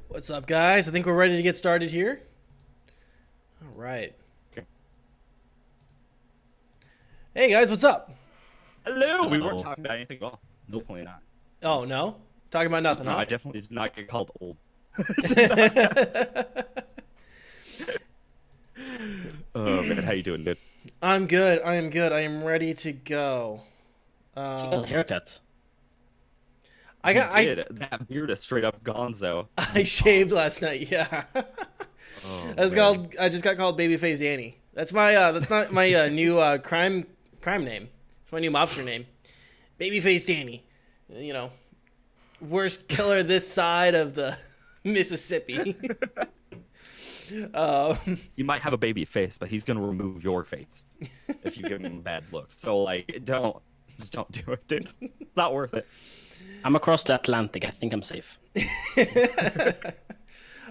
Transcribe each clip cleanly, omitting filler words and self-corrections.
What's up, guys? I think we're ready to get started here. All right. Okay. Hey, guys, what's up? Hello. We weren't talking about anything at all. No, definitely not. Oh, no? Talking about nothing, No, huh? I definitely did not get called old. Oh, man, how you doing, dude? I'm good. I am good. I am ready to go. Haircuts. That beard is straight up gonzo. I shaved last night. Yeah. I just got called Babyface Danny. That's my that's not my new crime name. It's my new mobster name. Babyface Danny. You know, worst killer this side of the Mississippi. You might have a baby face, but he's gonna remove your face if you give him bad looks. So like, just don't do it, dude. It's not worth it. I'm across the Atlantic. I think I'm safe.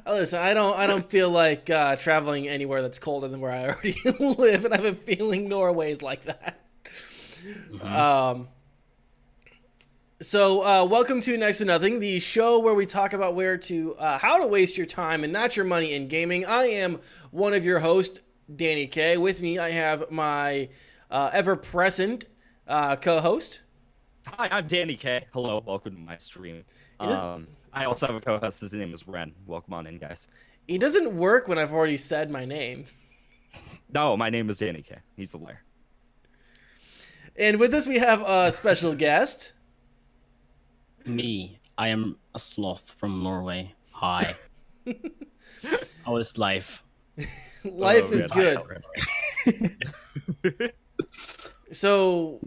Listen, I don't feel like traveling anywhere that's colder than where I already live, and I have a feeling Norway's like that. Mm-hmm. So welcome to Next to Nothing, the show where we talk about how to waste your time and not your money in gaming. I am one of your hosts, Danny K. With me, I have my ever-present co-host. Hi, I'm Danny K. Hello, welcome to my stream. I also have a co-host. His name is Ren. Welcome on in, guys. He doesn't work when I've already said my name. No, my name is Danny K. He's the liar. And with this, we have a special guest. Me, I am a sloth from Norway. Hi. How is life? Life is man. good. So,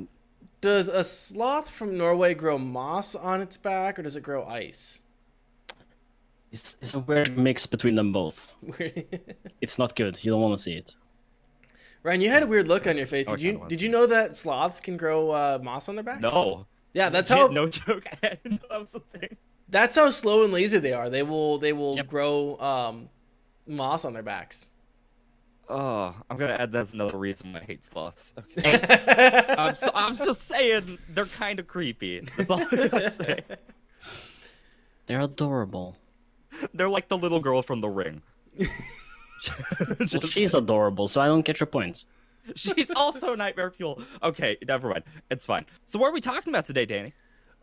does a sloth from Norway grow moss on its back, or does it grow ice? It's a weird mix between them both. It's not good. You don't want to see it. Ryan, you had a weird look on your face. Oh, Did you know that sloths can grow moss on their backs? No. Yeah, that's how. No joke. I didn't know that was the thing. That's how slow and lazy they are. They will Yep. grow moss on their backs. Oh, I'm gonna add that's another reason why I hate sloths. Okay. I'm just saying they're kind of creepy. That's all I gotta say. They're adorable. They're like the little girl from The Ring. Well, she's adorable, so I don't get your points. She's also nightmare fuel. Okay, never mind. It's fine. So what are we talking about today, Danny?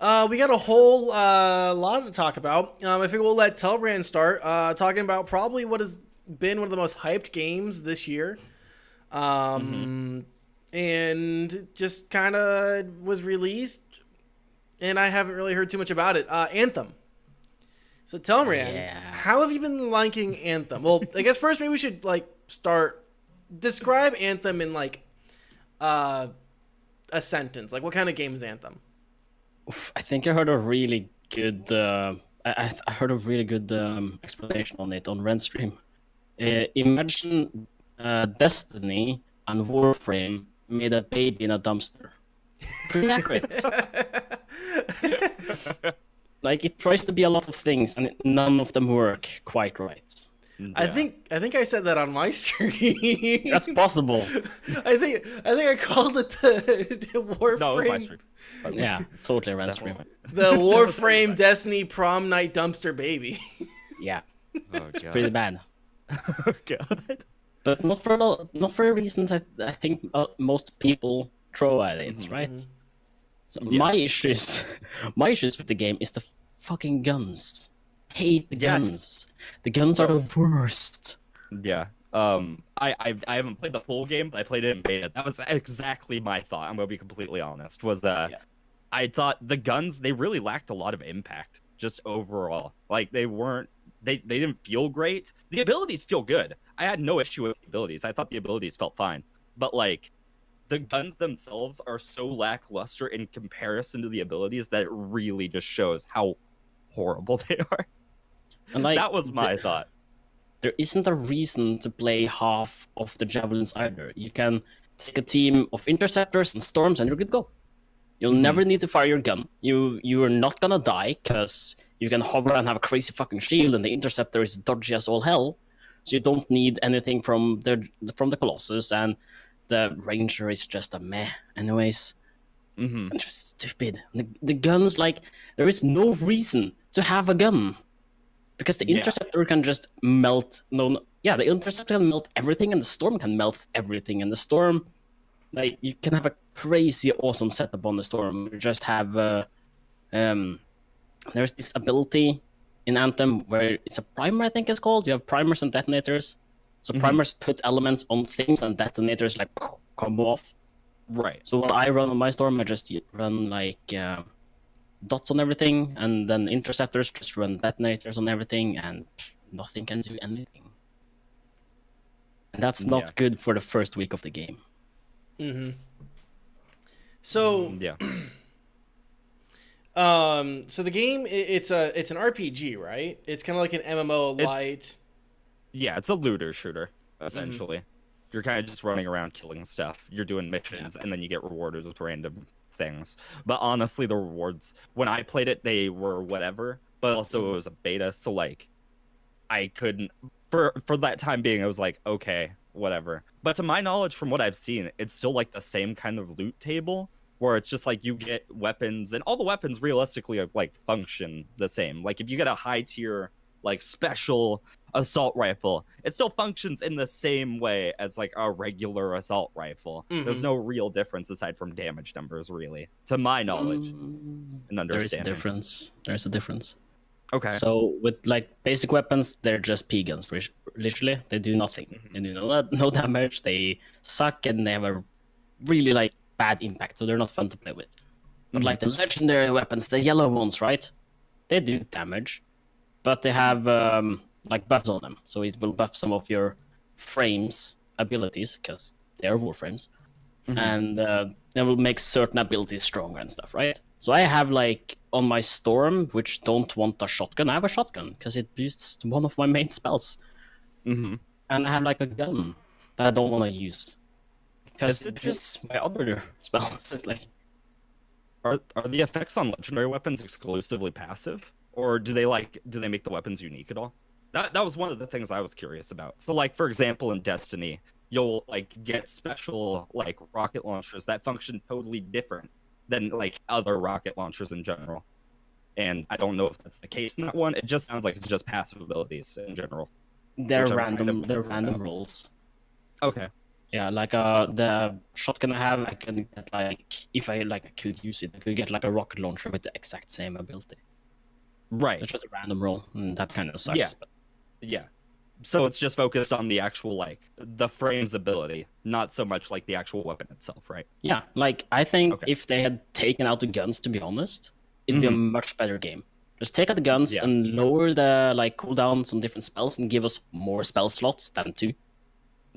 We got a whole lot to talk about. I figure we'll let Tellran start talking about probably what has been one of the most hyped games this year. And just kind of was released, and I haven't really heard too much about it. Anthem. So Tellran, how have you been liking Anthem? Well, I guess first maybe we should describe Anthem in a sentence. Like, what kind of game is Anthem? I think I heard a really good. I heard a really good explanation on it on Ren stream. Imagine Destiny and Warframe made a baby in a dumpster. Pretty accurate. Like, it tries to be a lot of things, and none of them work quite right. Yeah. I think I said that on my stream. That's possible. I think I called it the Warframe. No, it was my stream. Yeah, totally Ren stream. The Warframe Destiny prom night dumpster baby. Yeah, Oh, God. pretty bad. Oh, God. But not for the reasons I think most people throw at it, right? So my issues with the game is the fucking guns. Hate the guns. The guns are the worst. Yeah. I haven't played the full game, but I played it in beta. That was exactly my thought. I'm gonna be completely honest. I thought the guns, they really lacked a lot of impact, just overall. Like, they didn't feel great. The abilities feel good. I had no issue with the abilities. I thought the abilities felt fine. But like, the guns themselves are so lackluster in comparison to the abilities that it really just shows how horrible they are. And like, that was my thought. There isn't a reason to play half of the javelins either. You can take a team of interceptors and storms and you're good to go. You'll never need to fire your gun. You are not gonna die because you can hover and have a crazy fucking shield, and the interceptor is dodgy as all hell. So you don't need anything from the Colossus, and the Ranger is just a meh. Anyways, it's just stupid. The guns, like, there is no reason to have a gun. Because the interceptor can just melt. The interceptor can melt everything, and the storm can melt everything. And the storm, like, you can have a crazy awesome setup on the storm. You just have there's this ability in Anthem where it's a primer, I think it's called. You have primers and detonators. So primers put elements on things, and detonators like combo off. Right. So when I run on my storm, I just run like dots on everything, and then interceptors just run detonators on everything, and nothing can do anything. And that's not good for the first week of the game. So so the game, it's an RPG, right? It's kind of like an MMO light. It's a looter shooter essentially. You're kind of just running around killing stuff. You're doing missions, and then you get rewarded with random things. But honestly, the rewards, when I played it, they were whatever. But also, it was a beta, so like, I couldn't for that time being. I was like, okay, whatever. But to my knowledge, from what I've seen, it's still like the same kind of loot table, where it's just like you get weapons, and all the weapons realistically like function the same. Like, if you get a high tier like special assault rifle, it still functions in the same way as like a regular assault rifle. There's no real difference aside from damage numbers, really, to my knowledge and understanding. There's a difference. Okay. So with like basic weapons, they're just P guns. Literally, they do nothing. They do no damage. They suck, and they have a really like bad impact, so they're not fun to play with. But like the legendary weapons, the yellow ones, right? They do damage, but they have like buffs on them, so it will buff some of your frames abilities because they are warframes, and it will make certain abilities stronger and stuff, right? So I have like on my storm, which don't want a shotgun, I have a shotgun because it boosts one of my main spells, and I have like a gun that I don't want to use because it boosts my other spells. It's like, are the effects on legendary weapons exclusively passive, or do they make the weapons unique at all? That was one of the things I was curious about. So like, for example, in Destiny, you'll like get special like rocket launchers that function totally different than like other rocket launchers in general. And I don't know if that's the case in that one. It just sounds like it's just passive abilities in general. they're random rolls. Okay. Yeah, like the shotgun I have, I can get like, if I like I could use it, I could get like a rocket launcher with the exact same ability. Right. It's just a random roll, and that kind of sucks. Yeah. But Yeah. So it's just focused on the actual like the frame's ability, not so much like the actual weapon itself, right? yeah, like I think Okay. if they had taken out the guns, to be honest, it'd be a much better game. Just take out the guns Yeah. and lower the like cooldowns on different spells and give us more spell slots than 2.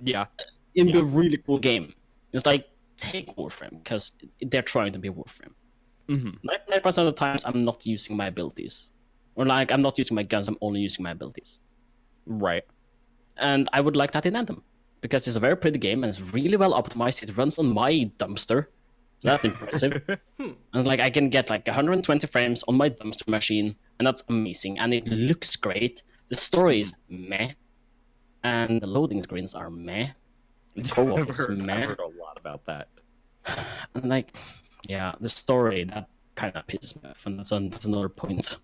Yeah. It'd be a really cool game. It's like, take Warframe, because they're trying to be Warframe. 99% of the times, I'm not using my abilities. Or like, I'm not using my guns, I'm only using my abilities. Right. And I would like that in Anthem, because it's a very pretty game and it's really well optimized. It runs on my dumpster, so that's impressive. And like, I can get like 120 frames on my dumpster machine, and that's amazing. And it looks great. The story is meh, and the loading screens are meh. The co-op is meh. I've heard a lot about that. And like, yeah, the story, that kind of pisses me off, and that's another point.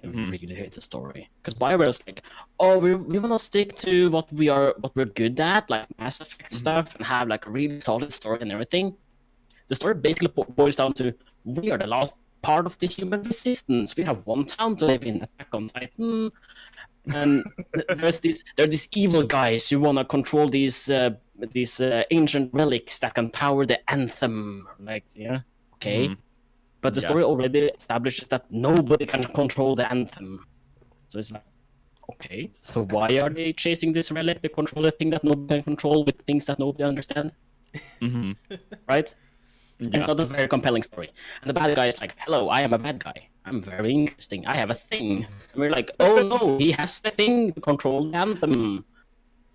I really hate the story, because Bioware is like, oh, we want to stick to what we're good at, like Mass Effect stuff, and have like a really solid story and everything. The story basically boils down to, we are the last part of the human resistance. We have one town to live in, Attack on Titan, and there are these evil guys who want to control these ancient relics that can power the Anthem. Like, yeah, okay. But the story already establishes that nobody can control the Anthem. So it's like, okay, so why are they chasing this relic to control the thing that nobody can control with things that nobody understands? Right? Yeah. It's not a very compelling story. And the bad guy is like, hello, I am a bad guy. I'm very interesting. I have a thing. And we're like, oh no, he has the thing to control the Anthem.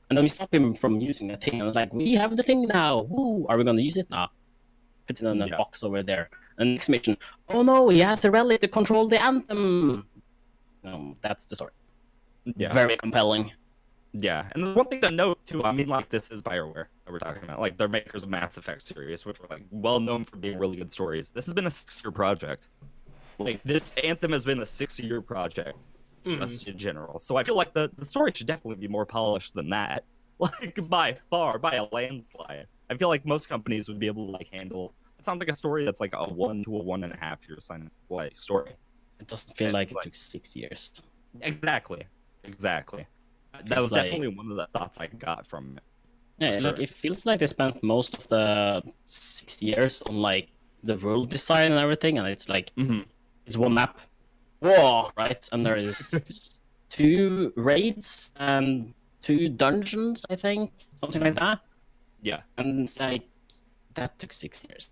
And then we stop him from using the thing. And like, we have the thing now. Woo, are we going to use it? Nah. Put it in a box over there. And next mission, oh no, he has the relic to control the Anthem. That's the story. Yeah. Very compelling. Yeah, and the one thing to note too, I mean, like, this is Bioware that we're talking about. Like, they're makers of Mass Effect series, which are like well known for being really good stories. This has been a 6-year project. Like, this Anthem has been a 6-year project, just in general. So I feel like the story should definitely be more polished than that. Like, by a landslide. I feel like most companies would be able to like handle. It sounds like a story that's like a 1 to a 1.5 year like story. It doesn't feel like it took 6 years. Exactly. That was definitely one of the thoughts I got from it. Yeah, Sure. like, it feels like they spent most of the 6 years on like the world design and everything, and it's like, it's one map, whoa, right? And there is 2 raids and 2 dungeons, I think, something like that. Yeah. And it's like, that took 6 years.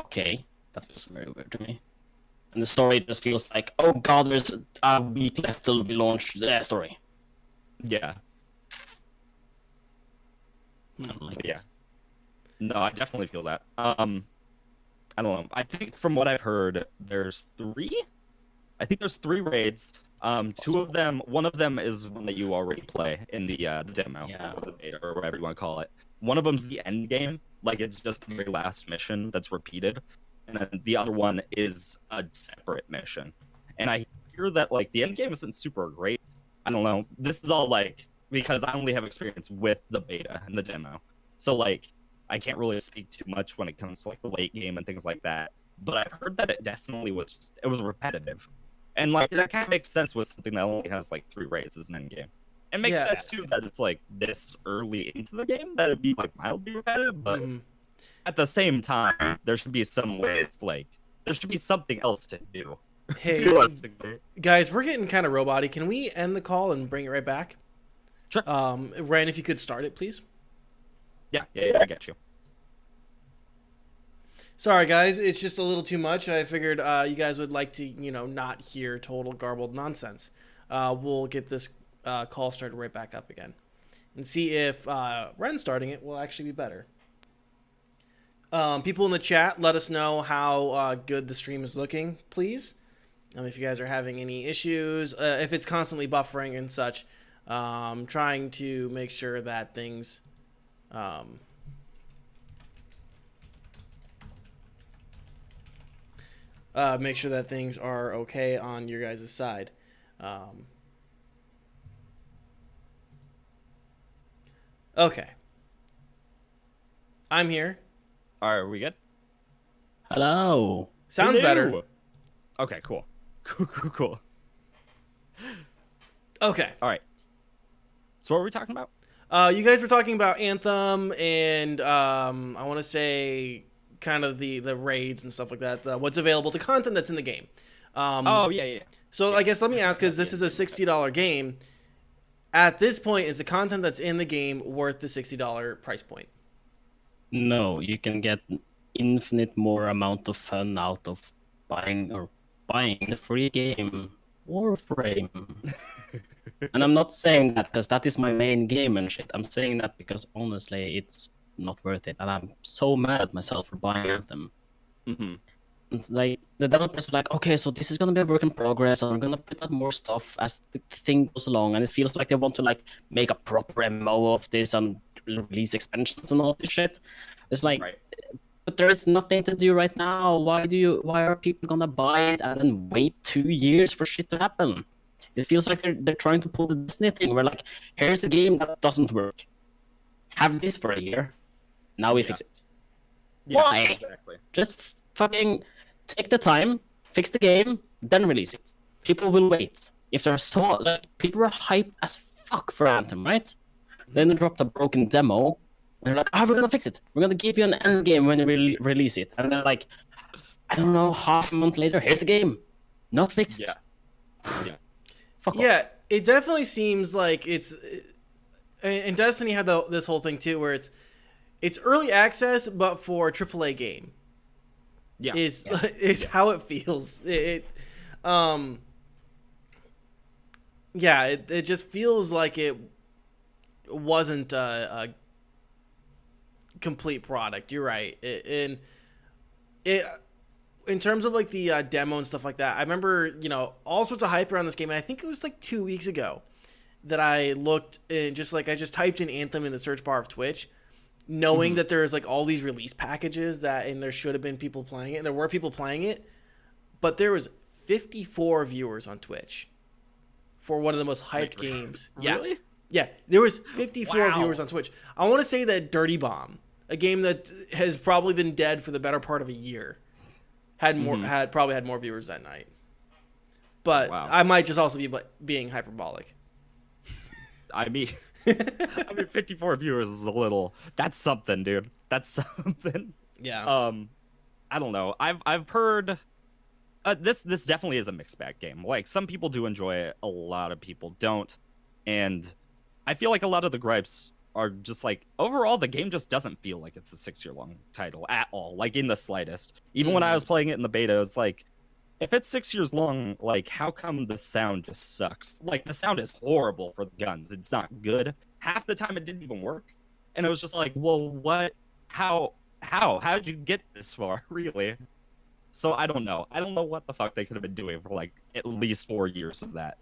Okay, that feels very weird to me. And the story just feels like, oh god, there's a week left till we launch the story. Yeah. I don't like Yeah. it. No, I definitely feel that. I don't know. I think from what I've heard, there's 3. I think there's 3 raids. 2 of them, one of them is one that you already play in the demo, or the beta, or whatever you want to call it. One of them's the end game, like it's just the very last mission that's repeated, and then the other one is a separate mission. And I hear that like the end game isn't super great. I don't know. This is all like because I only have experience with the beta and the demo, so like I can't really speak too much when it comes to like the late game and things like that. But I've heard that it definitely was it was repetitive. And like that kind of makes sense with something that only has like 3 raids as an end game. It makes sense too that it's like this early into the game that it'd be like mildly repetitive, but At the same time, there should be some ways, like, there should be something else to do. Hey, Realistically. guys, we're getting kind of roboty. Can we end the call and bring it right back? Sure. Ryan, if you could start it, please. Yeah, I get you. Sorry, guys. It's just a little too much. I figured you guys would like to, not hear total garbled nonsense. We'll get this call started right back up again and see if Ren starting it will actually be better. People in the chat, let us know how good the stream is looking, please. If you guys are having any issues, if it's constantly buffering and such, trying to make sure that things are okay on your guys' side. Okay. I'm here. All right, are we good? Hello. Sounds better. Okay, cool. Cool. Okay. All right. So what were we talking about? You guys were talking about Anthem and I want to say kind of the raids and stuff like that. What's available, the content that's in the game. Yeah. So I guess let me ask, because this is a $60 game. At this point, is the content that's in the game worth the $60 price point? No, you can get infinite more amount of fun out of buying the free game, Warframe. And I'm not saying that because that is my main game and shit. I'm saying that because honestly, it's not worth it, and I'm so mad at myself for buying Anthem. Mm-hmm. It's like the developers are like, okay, so this is gonna be a work in progress, and we're gonna put out more stuff as the thing goes along, and it feels like they want to like make a proper MMO of this and release expansions and all this shit. It's like, Right. but there is nothing to do right now. Why are people gonna buy it and then wait 2 years for shit to happen? It feels like they're trying to pull the Disney thing where like, here's a game that doesn't work. Have this for a year. Now we fix it. Yeah, Why? Exactly. Just fucking take the time, fix the game, then release it. People will wait. If they're so like, people are hyped as fuck for Anthem, right? Then they dropped a broken demo, and they're like, we're gonna fix it. We're gonna give you an end game when we release it. And they're like, I don't know, half a month later, here's the game. Not fixed. Yeah. Fuck Yeah, off. it definitely seems like it's... And Destiny had this whole thing too, where it's early access, but for a AAA game. Yeah. Is how it feels. It just feels like it wasn't a complete product. You're right. In terms of like the demo and stuff like that, I remember all sorts of hype around this game, and I think it was like 2 weeks ago that I looked and I just typed in Anthem in the search bar of Twitch, knowing that there's like all these release packages and there should have been people playing it, and there were people playing it, but there was 54 viewers on Twitch for one of the most hyped games. Really? Yeah, there was 54 Wow. viewers on Twitch. I want to say that Dirty Bomb, a game that has probably been dead for the better part of a year, had probably had more viewers that night. But Wow. I might just also be being hyperbolic. I mean, 54 viewers is a little. That's something, dude. That's something. Yeah. I don't know. I've heard. This definitely is a mixed bag game. Like, some people do enjoy it, a lot of people don't, and I feel like a lot of the gripes are just like, overall the game just doesn't feel like it's a 6-year-long title at all, like in the slightest. Even when I was playing it in the beta, it's like, if it's 6 years long, like, how come the sound just sucks? Like, the sound is horrible for the guns. It's not good. Half the time it didn't even work, and it was just like, well, what? How did you get this far, really? So I don't know. I don't know what the fuck they could have been doing for like at least 4 years of that.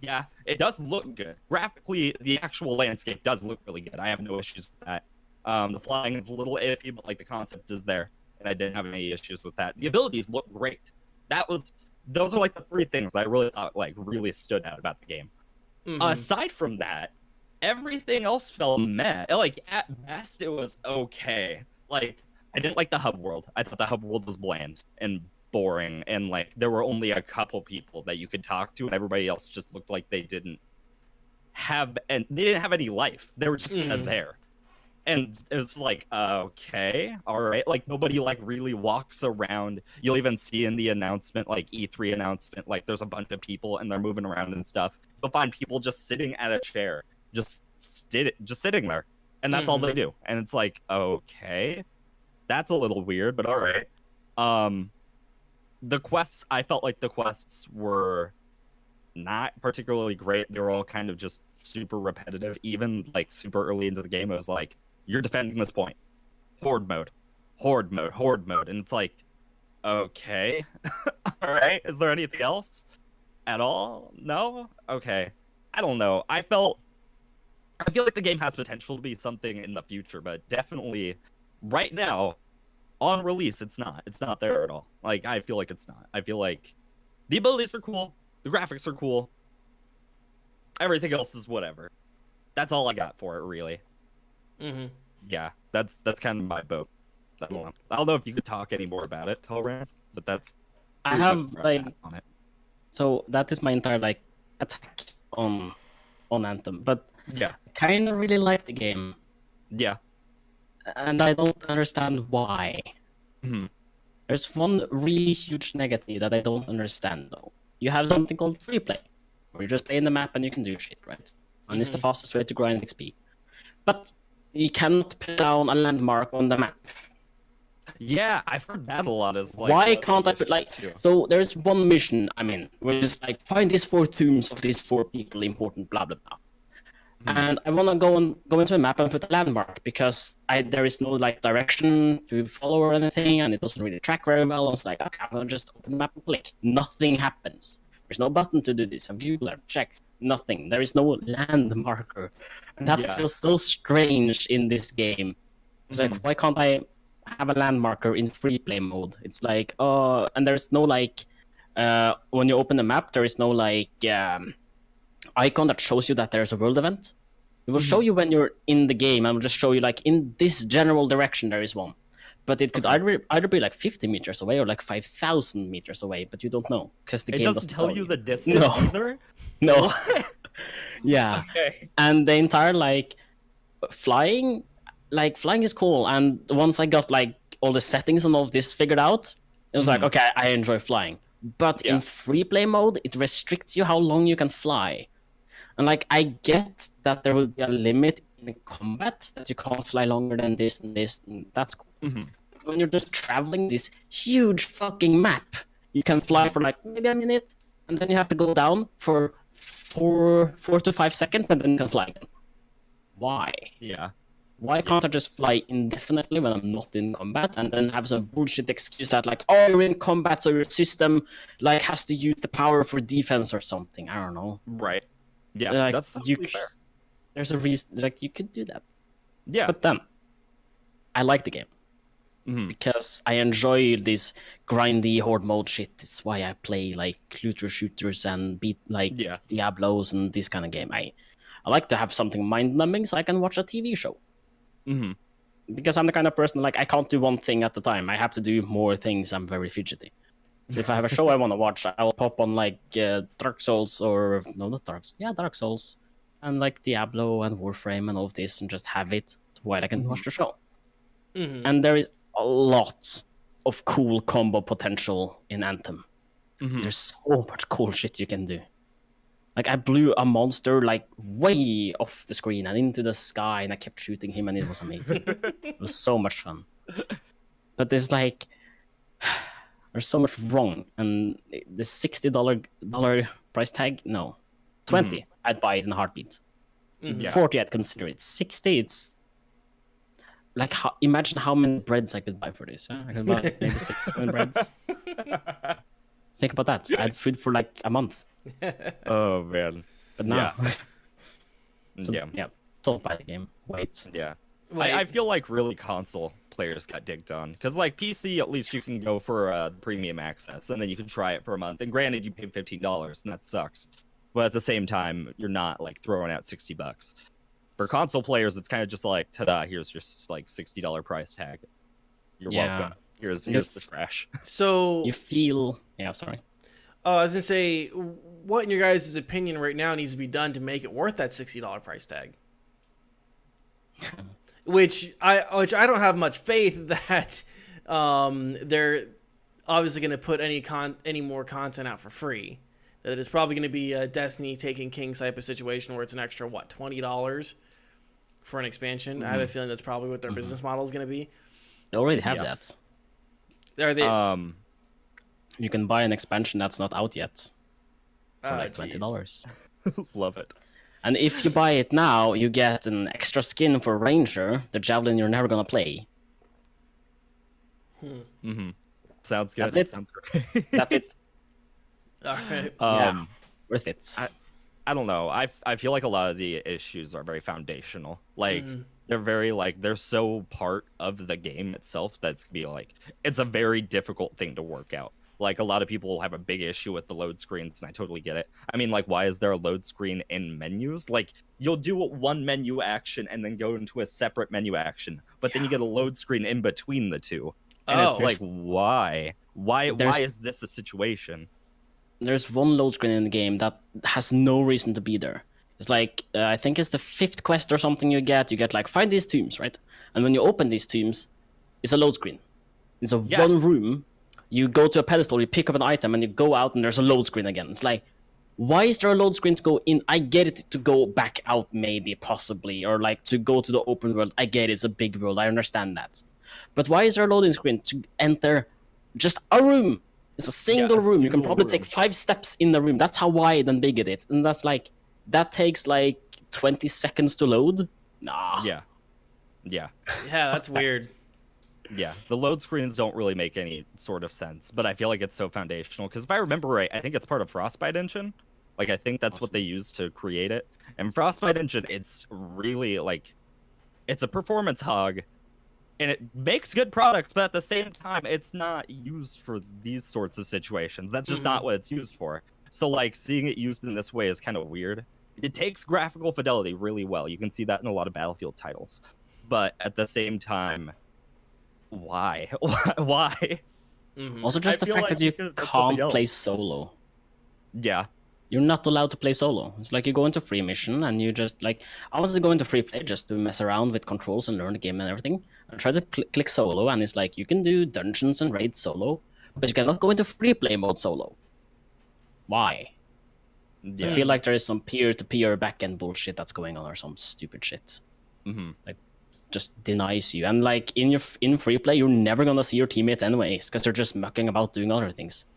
Yeah, it does look good. Graphically, the actual landscape does look really good. I have no issues with that. The flying is a little iffy, but like the concept is there, and I didn't have any issues with that. The abilities look great. Those are like the three things I really thought like really stood out about the game. Aside from that, everything else felt meh. Like, at best, it was okay. Like, I didn't like the hub world. I thought the hub world was bland and boring, and like there were only a couple people that you could talk to, and everybody else just looked like they didn't have any life. They were just kind of there. And it's like, okay, all right. Like nobody like really walks around. You'll even see in the announcement, like E3 announcement, like there's a bunch of people and they're moving around and stuff. You'll find people just sitting at a chair, just sitting there, and that's all they do. And it's like, okay, that's a little weird, but all right. The quests, I felt like the quests were not particularly great. They were all kind of just super repetitive. Even like super early into the game, it was like, you're defending this point. Horde mode. Horde mode. Horde mode. And it's like, okay. All right. Is there anything else at all? No? Okay. I don't know. I feel like the game has potential to be something in the future, but definitely right now, on release, it's not. It's not there at all. Like, I feel like it's not. I feel like the abilities are cool. The graphics are cool. Everything else is whatever. That's all I got for it, really. Yeah, that's kind of my boat. I don't know if you could talk any more about it, Tellran, but that's. I have like on it. So that is my entire like attack on Anthem, but yeah, I kind of really like the game. Yeah, and I don't understand why. Mm-hmm. There's one really huge negative that I don't understand though. You have something called free play, where you just play in the map and you can do shit, right? And it's the fastest way to grind XP. But you cannot put down a landmark on the map. Yeah, I've heard that a lot. Is like, why can't I put like? So there's one mission I'm in where it's like find these 4 tombs of these 4 people important, blah blah blah. And I want to go into a map and put a landmark because there is no like direction to follow or anything, and it doesn't really track very well. I was like, okay, I'm gonna just open the map and click. Nothing happens. There's no button to do this. I've Googled, I've checked. Nothing. There is no land marker, and that feels so strange in this game. It's like, why can't I have a land marker in free play mode? It's like, and there's no like, when you open the map, there is no like icon that shows you that there's a world event. It will show you when you're in the game, and will just show you like in this general direction there is one. But it could either be like 50 meters away or like 5,000 meters away, but you don't know because the game doesn't tell you the distance either. No. Yeah. Okay. And the entire like flying is cool. And once I got like all the settings and all of this figured out, it was like, okay, I enjoy flying. But in free play mode, it restricts you how long you can fly. And like, I get that there will be a limit in combat that you can't fly longer than this and this, and that's cool. But when you're just traveling this huge fucking map, you can fly for like maybe a minute, and then you have to go down for 4 to 5 seconds, and then you can fly again. Why? Yeah. Why can't I just fly indefinitely when I'm not in combat, and then have some bullshit excuse that like, oh, you're in combat, so your system like has to use the power for defense or something? I don't know. Right. Yeah, like, that's fair. There's a reason like you could do that. Yeah. But then I like the game because I enjoy this grindy horde mode shit. It's why I play like looter shooters and beat like Diablos and this kind of game. I like to have something mind numbing so I can watch a TV show. Because I'm the kind of person like I can't do one thing at a time. I have to do more things. I'm very fidgety. So if I have a show I want to watch, I'll pop on like Dark Souls or no, not Dark Souls. Yeah, Dark Souls and like Diablo and Warframe and all of this, and just have it while I can watch the show. And there is a lot of cool combo potential in Anthem. There's so much cool shit you can do. Like I blew a monster like way off the screen and into the sky, and I kept shooting him, and it was amazing. It was so much fun. But there's like there's so much wrong, and the $60 price tag, no, 20, I'd buy it in a heartbeat. 40, I'd consider it. 60, it's like imagine how many breads I could buy for this. Huh? I could buy maybe 6 7 breads. Think about that. I had food for like a month. Oh man! But now, don't buy the game. Wait. Yeah. I feel like really console players got digged on because like PC, at least you can go for premium access, and then you can try it for a month. And granted, you pay $15, and that sucks. But at the same time, you're not like throwing out $60. For console players, it's kind of just like, ta-da! Here's your like $60 price tag. You're welcome. Here's the trash. So you feel sorry. I was gonna say, what in your guys' opinion right now needs to be done to make it worth that $60 price tag? which I don't have much faith that they're obviously going to put any more content out for free. That it's probably going to be a Destiny taking King type of situation where it's an extra $20 for an expansion. I have a feeling that's probably what their business model is going to be. They already have that. Are they? You can buy an expansion that's not out yet for like geez. $20. Love it. And if you buy it now, you get an extra skin for Ranger, the Javelin you're never gonna play. Sounds good. That's it. Sounds great. That's it. All right. Yeah, worth it. I don't know. I feel like a lot of the issues are very foundational. Like they're very they're so part of the game itself that's gonna be like it's a very difficult thing to work out. Like a lot of people have a big issue with the load screens, and I totally get it. I mean, like, why is there a load screen in menus? Like, you'll do one menu action and then go into a separate menu action, but then you get a load screen in between the two, and it's like, why? Why is this a situation? There's one load screen in the game that has no reason to be there. It's like, I think it's the 5th quest or something you get. You get, like, find these tombs, right? And when you open these tombs, it's a load screen. It's a one room. You go to a pedestal, you pick up an item, and you go out, and there's a load screen again. It's like, why is there a load screen to go in? I get it to go back out, maybe, possibly, or like to go to the open world. I get it, it's a big world, I understand that. But why is there a loading screen to enter just a room? It's a single room. You can probably take 5 steps in the room. That's how wide and big it is. And that's like, that takes like 20 seconds to load? Nah. Yeah, that's weird. Yeah, the load screens don't really make any sort of sense, but I feel like it's so foundational because if I remember right, I think it's part of Frostbite Engine. Like, I think that's what they use to create it. And Frostbite Engine, it's really like, it's a performance hog, and it makes good products, but at the same time, it's not used for these sorts of situations. That's just not what it's used for. So, like, seeing it used in this way is kind of weird. It takes graphical fidelity really well. You can see that in a lot of Battlefield titles. But at the same time, why? Why? Also, just the fact that you can't play solo. Yeah. You're not allowed to play solo. It's like you go into free mission and you just like, I wanted to go into free play just to mess around with controls and learn the game and everything. I tried to click solo, and it's like you can do dungeons and raids solo, but you cannot go into free play mode solo. Why? Yeah. I feel like there is some peer-to-peer backend bullshit that's going on, or some stupid shit. Like, just denies you. And like in free play, you're never gonna see your teammates anyways, because they're just mucking about doing other things.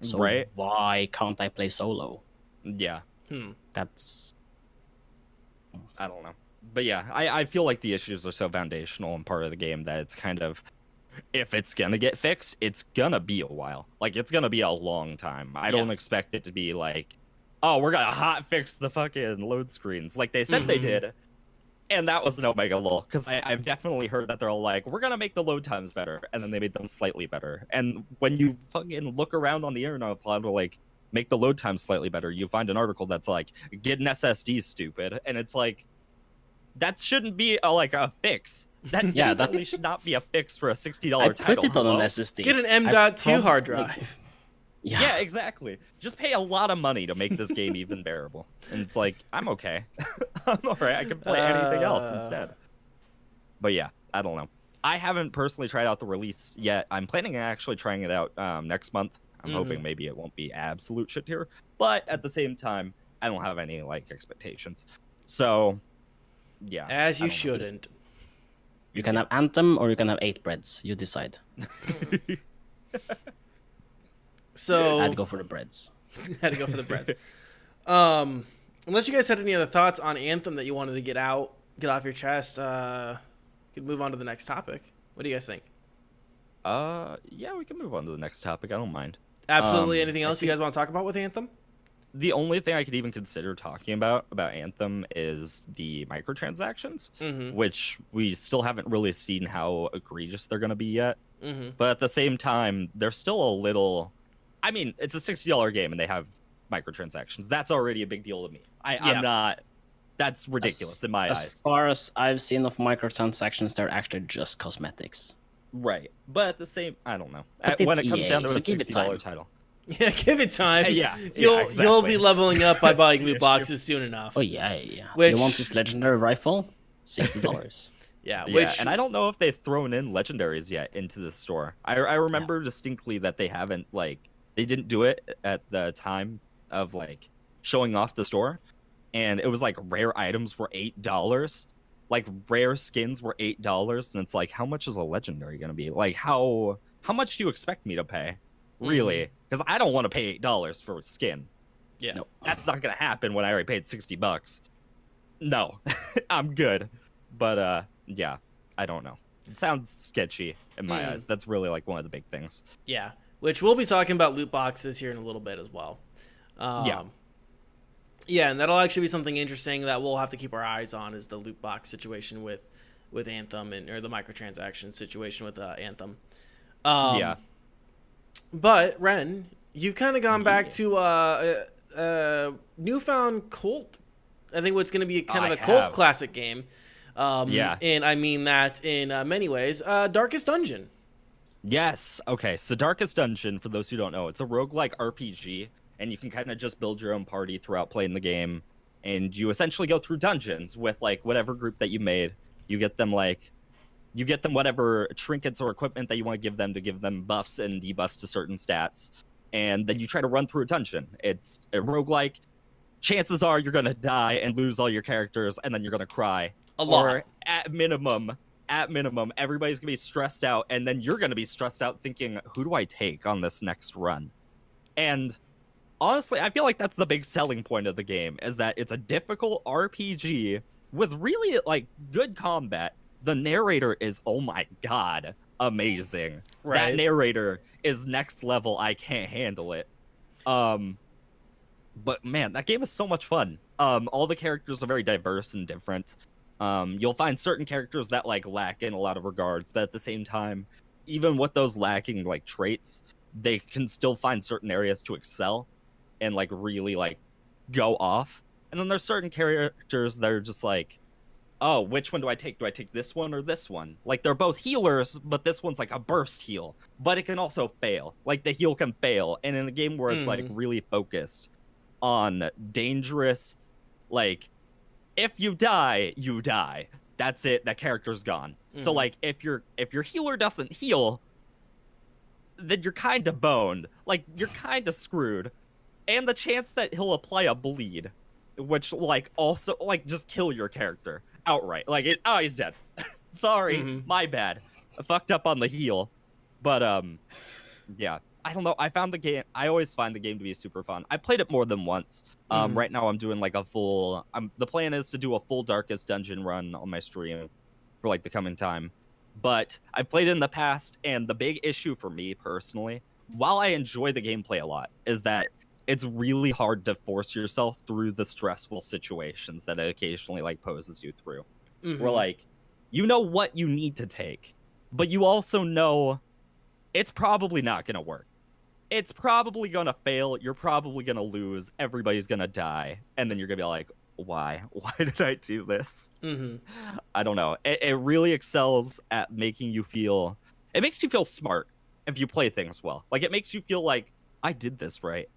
So why can't I play solo? Yeah. That's, I don't know. But yeah, I feel like the issues are so foundational and part of the game that it's kind of, if it's gonna get fixed, it's gonna be a while. Like, it's gonna be a long time. I don't expect it to be like, oh, we're gonna hot fix the fucking load screens like they said they did. And that was an Omega lull, because I've definitely heard that they're all like, we're gonna make the load times better, and then they made them slightly better. And when you fucking look around on the internet, like, make the load times slightly better, you find an article that's like, get an SSD, stupid. And it's like, that shouldn't be a fix. That definitely should not be a fix for a $60 title. I put it on an SSD. Get an M.2 hard drive. Yeah, exactly. Just pay a lot of money to make this game even bearable. And it's like, I'm okay. I'm alright. I can play anything else instead. But yeah, I don't know. I haven't personally tried out the release yet. I'm planning on actually trying it out next month. I'm hoping maybe it won't be absolute shit here. But at the same time, I don't have any expectations. So, yeah. As you shouldn't. You can have Anthem or you can have 8 breads. You decide. So I had to go for the breads. Unless you guys had any other thoughts on Anthem that you wanted to get off your chest, could move on to the next topic. What do you guys think? Yeah, we can move on to the next topic. I don't mind. Absolutely. Anything else you guys want to talk about with Anthem? The only thing I could even consider talking about Anthem is the microtransactions, which we still haven't really seen how egregious they're going to be yet. But at the same time, they're still a little... I mean, it's a $60 game and they have microtransactions. That's already a big deal to me. I'm not... That's ridiculous in my eyes. As far as I've seen of microtransactions, they're actually just cosmetics. Right. But at the same... I don't know. But when it comes EA, down to so a give it time. $60 title. Yeah, give it time. Exactly. You'll be leveling up by buying loot boxes soon enough. Oh, yeah. Which... You want this legendary rifle? $60. Yeah, Yeah, which and I don't know if they've thrown in legendaries yet into the store. I remember distinctly that they haven't, like, they didn't do it at the time of, like, showing off the store, and it was like rare items were $8. Like, rare skins were $8, and it's like, how much is a legendary gonna be? Like, how much do you expect me to pay? Really? Because I don't want to pay $8 for a skin. yeah. No, that's not gonna happen when I already paid $60. No, I'm good. But yeah, I don't know. It sounds sketchy in my eyes. That's really like one of the big things. Yeah, which we'll be talking about loot boxes here in a little bit as well. Yeah. Yeah, and that'll actually be something interesting that we'll have to keep our eyes on, is the loot box situation with Anthem, or the microtransaction situation with Anthem. Yeah. But Ren, you've kind of gone back to newfound cult. I think what's going to be kind of a cult classic game. Yeah. And I mean that in many ways. Darkest Dungeon. Yes. Okay. So Darkest Dungeon, for those who don't know, it's a roguelike RPG, and you can kind of just build your own party throughout playing the game, and you essentially go through dungeons with like whatever group that you made. You get them whatever trinkets or equipment that you want to give them buffs and debuffs to certain stats, and then you try to run through a dungeon. It's a roguelike. Chances are you're gonna die and lose all your characters, and then you're gonna cry A lot. Or at minimum, everybody's gonna be stressed out, and then you're gonna be stressed out thinking, who do I take on this next run? And honestly, I feel like that's the big selling point of the game, is that it's a difficult RPG with really like good combat. The narrator is, oh my god, amazing. Right. That narrator is next level. I can't handle it. But man, that game is so much fun. All the characters are very diverse and different. You'll find certain characters that like lack in a lot of regards, but at the same time, even with those lacking like traits, they can still find certain areas to excel and like really like go off. And then there's certain characters that are just like, oh, which one do I take? Do I take this one or this one? Like, they're both healers, but this one's like a burst heal, but it can also fail. Like, the heal can fail. And in a game where it's like really focused on dangerous, like, if you die, you die. That's it. That character's gone. So like, if your healer doesn't heal, then you're kind of boned. Like, you're kind of screwed. And the chance that he'll apply a bleed, which like also like just kill your character outright. Like, he's dead. Sorry, my bad. I fucked up on the heal. But yeah, I don't know. I always find the game to be super fun. I played it more than once. Right now I'm doing like a full. The plan is to do a full Darkest Dungeon run on my stream for like the coming time. But I played it in the past, and the big issue for me personally, while I enjoy the gameplay a lot, is that it's really hard to force yourself through the stressful situations that it occasionally like poses you through. Where like, you know what you need to take, but you also know it's probably not gonna work. It's probably gonna fail. You're probably gonna lose. Everybody's gonna die, and then you're gonna be like, why? Why did I do this? I don't know. It really excels at making you feel. It makes you feel smart if you play things well. Like, it makes you feel like, I did this right.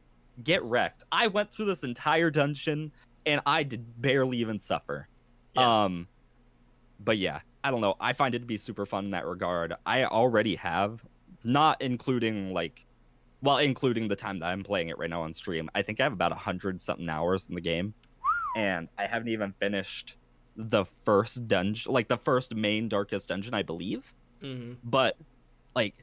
Get wrecked. I went through this entire dungeon and I did barely even suffer. Yeah. But yeah, I don't know. I find it to be super fun in that regard. I already have, not including like, well, including the time that I'm playing it right now on stream, I think I have about 100-something hours in the game, and I haven't even finished the first dungeon, like the first main Darkest Dungeon, I believe. But like,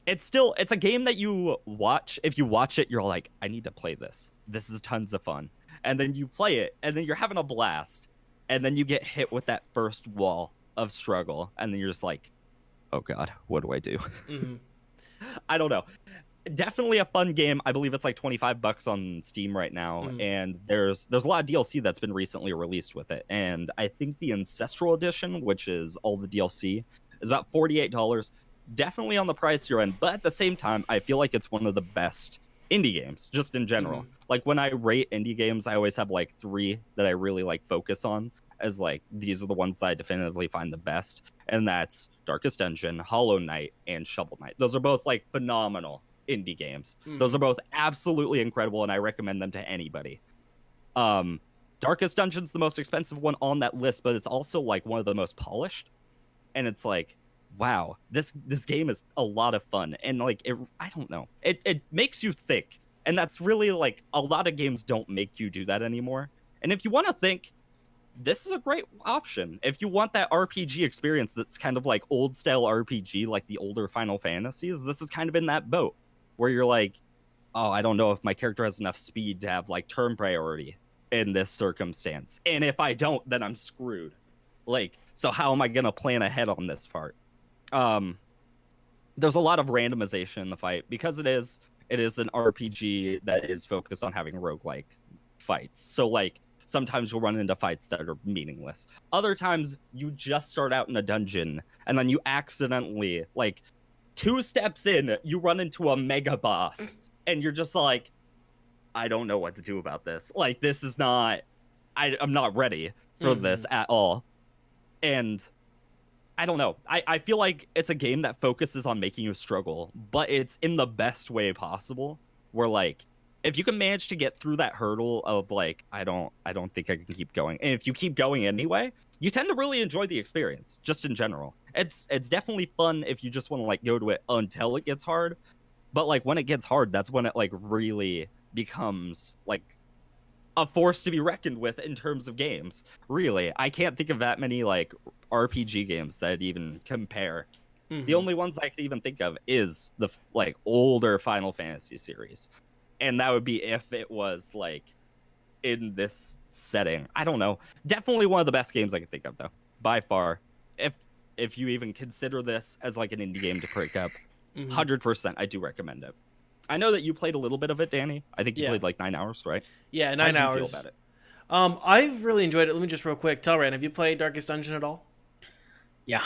it's a game that you watch. If you watch it, you're like, I need to play this. This is tons of fun. And then you play it, and then you're having a blast. And then you get hit with that first wall of struggle, and then you're just like, oh god, what do I do? I don't know. Definitely a fun game. I believe it's like $25 on Steam right now, and there's a lot of DLC that's been recently released with it. And I think the Ancestral Edition, which is all the DLC, is about $48. Definitely on the pricier end, but at the same time, I feel like it's one of the best indie games, just in general. Like, when I rate indie games, I always have like 3 that I really like focus on, as like, these are the ones that I definitively find the best, and that's Darkest Dungeon, Hollow Knight, and Shovel Knight. Those are both like phenomenal indie games. Those are both absolutely incredible, and I recommend them to anybody. Darkest Dungeon's the most expensive one on that list, but it's also like one of the most polished. and it's like, wow, this game is a lot of fun, and like I don't know, it makes you think, and that's really like a lot of games don't make you do that anymore. And if you want to think, this is a great option. If you want that RPG experience that's kind of like old style RPG, like the older Final Fantasies, this is kind of in that boat where you're like, oh, I don't know if my character has enough speed to have like turn priority in this circumstance. And if I don't, then I'm screwed. Like, so how am I going to plan ahead on this part? There's a lot of randomization in the fight because it is an RPG that is focused on having roguelike fights. So like sometimes you'll run into fights that are meaningless. Other times you just start out in a dungeon and then you accidentally, like 2 steps in, you run into a mega boss and you're just like, I don't know what to do about this. Like, this is not, I'm not ready for this at all. And I don't know. I feel like it's a game that focuses on making you struggle, but it's in the best way possible. Where like, if you can manage to get through that hurdle of like, I don't think I can keep going, and if you keep going anyway, you tend to really enjoy the experience. Just in general, it's definitely fun if you just want to like go to it until it gets hard. But like when it gets hard, that's when it like really becomes like a force to be reckoned with in terms of games. Really, I can't think of that many like RPG games that even compare. The only ones I can even think of is the like older Final Fantasy series, and that would be if it was like in this setting. I don't know. Definitely one of the best games I can think of though, by far. If you even consider this as like an indie game to pick up, 100% I do recommend it. I know that you played a little bit of it, Danny. I think you played like 9 hours, right? Yeah, 9 hours. How do you feel about it? I've really enjoyed it. Let me just real quick. Tellran, have you played Darkest Dungeon at all? Yeah.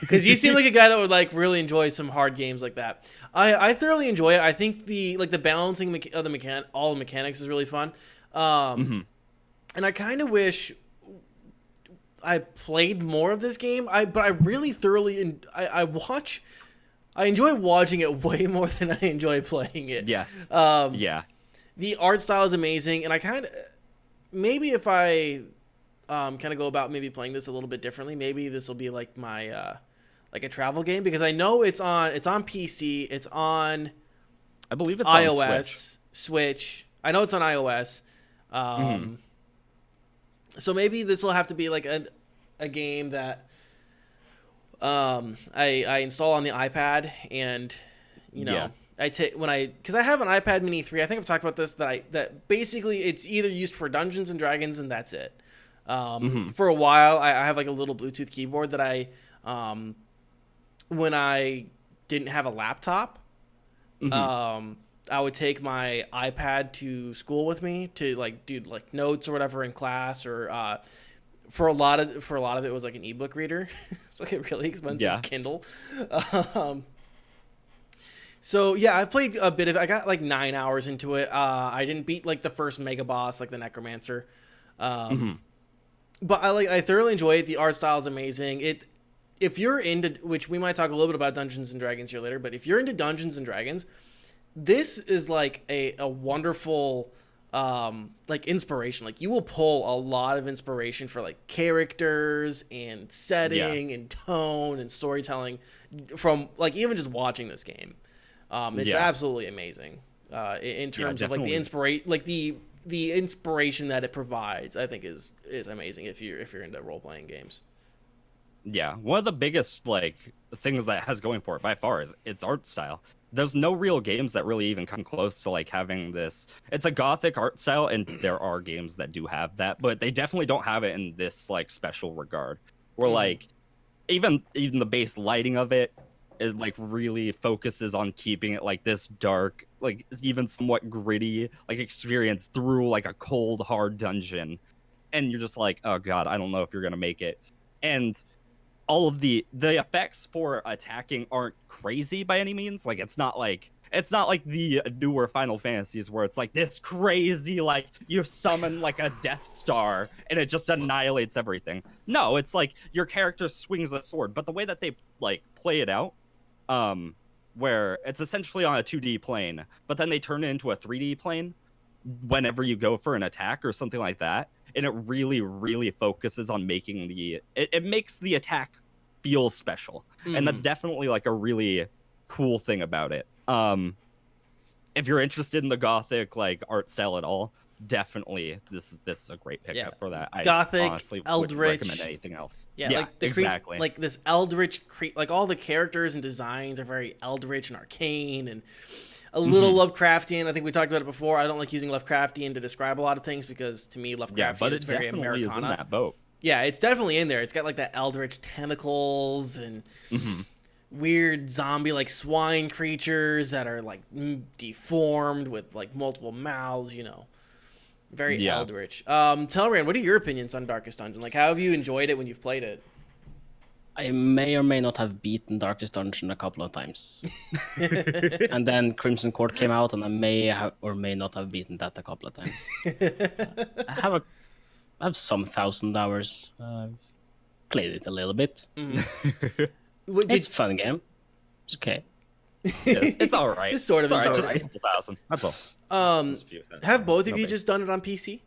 Because you seem like a guy that would like really enjoy some hard games like that. I thoroughly enjoy it. I think the balancing of all the mechanics is really fun. And I kind of wish I played more of this game. But I really thoroughly I enjoy watching it way more than I enjoy playing it. Yes. Yeah. The art style is amazing, and I kind of maybe if I kind of go about maybe playing this a little bit differently, maybe this will be like my like a travel game, because I know it's on PC, it's on I believe it's iOS, on Switch. I know it's on iOS. So maybe this will have to be like a game that I install on the iPad, and you know, I take because I have an iPad Mini 3. I think I've talked about this, that basically it's either used for Dungeons and Dragons and that's it. For a while I have like a little Bluetooth keyboard that I when I didn't have a laptop, I would take my iPad to school with me to like do like notes or whatever in class, or for a lot of it was like an ebook reader. It's like a really expensive Kindle. So yeah, I've played a bit of it. I got like 9 hours into it. I didn't beat like the first mega boss, like the Necromancer. But I thoroughly enjoy it. The art style is amazing. If you're into, which we might talk a little bit about Dungeons and Dragons here later, but if you're into Dungeons and Dragons, this is like a wonderful like inspiration. Like you will pull a lot of inspiration for like characters and setting and tone and storytelling from like even just watching this game. It's absolutely amazing in terms of like the inspiration that it provides. I think is amazing if you're into role playing games. Yeah, one of the biggest like things that has going for it by far is its art style. There's no real games that really even come close to like having this. It's a gothic art style, and there are games that do have that, but they definitely don't have it in this like special regard. Where like even the base lighting of it is like really focuses on keeping it like this dark, like even somewhat gritty like experience through like a cold hard dungeon, and you're just like, oh god, I don't know if you're gonna make it. And all of the effects for attacking aren't crazy by any means. Like it's not like the newer Final Fantasies where it's like this crazy, like you summon like a Death Star and it just annihilates everything. No, it's like your character swings a sword, but the way that they like play it out, where it's essentially on a 2D plane, but then they turn it into a 3D plane whenever you go for an attack or something like that. And it really, really focuses on making it makes the attack feels special. And that's definitely like a really cool thing about it. If you're interested in the Gothic like art style at all, definitely this is a great pickup for that. Gothic, I honestly wouldn't recommend anything else. Yeah, like the exactly. Like this eldritch, like all the characters and designs are very eldritch and arcane and a little Lovecraftian. I think we talked about it before. I don't like using Lovecraftian to describe a lot of things because to me Lovecraftian is very Americana. Is in that boat. Yeah, it's definitely in there. It's got like that eldritch tentacles and weird zombie like swine creatures that are like deformed with like multiple mouths, you know. Very eldritch. Tellran, what are your opinions on Darkest Dungeon? Like, how have you enjoyed it when you've played it? I may or may not have beaten Darkest Dungeon a couple of times. And then Crimson Court came out, and I may or may not have beaten that a couple of times. I have some 1,000 hours. I've played it a little bit. It's a fun game. It's okay. It's all right. Just sort of. It's all right. Just Just 1,000. That's all. Have both of you just done it on PC?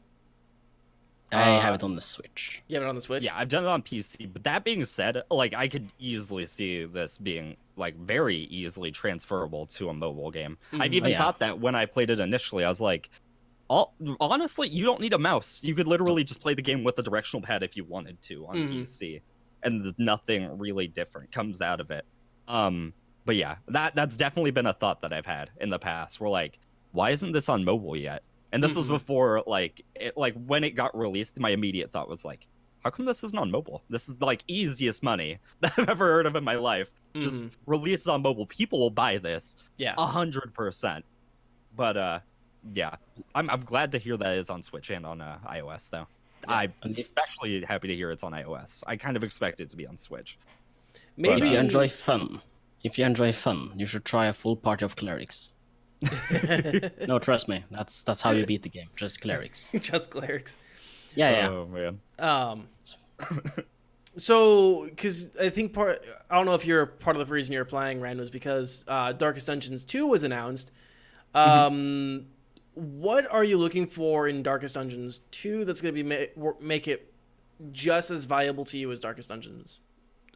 I have it on the Switch. You have it on the Switch? Yeah, I've done it on PC. But that being said, like I could easily see this being like very easily transferable to a mobile game. I've even thought that when I played it initially. I was like, honestly, you don't need a mouse. You could literally just play the game with a directional pad if you wanted to on PC, and nothing really different comes out of it. But yeah, that's definitely been a thought that I've had in the past. Where like, why isn't this on mobile yet? And this was before like when it got released. My immediate thought was like, how come this isn't on mobile? This is like easiest money that I've ever heard of in my life. Just release it on mobile. People will buy this. Yeah, 100%. But yeah, I'm glad to hear that is on Switch and on iOS though. Yeah. I'm especially happy to hear it's on iOS. I kind of expect it to be on Switch. Maybe if you enjoy fun, you should try a full party of clerics. No, trust me, that's how you beat the game. Just clerics. Just clerics. Yeah. Oh man. So, because I think I don't know if you're part of the reason you're playing, Ren, was because Darkest Dungeons 2 was announced. What are you looking for in Darkest Dungeons 2 that's going to be make it just as viable to you as Darkest Dungeons?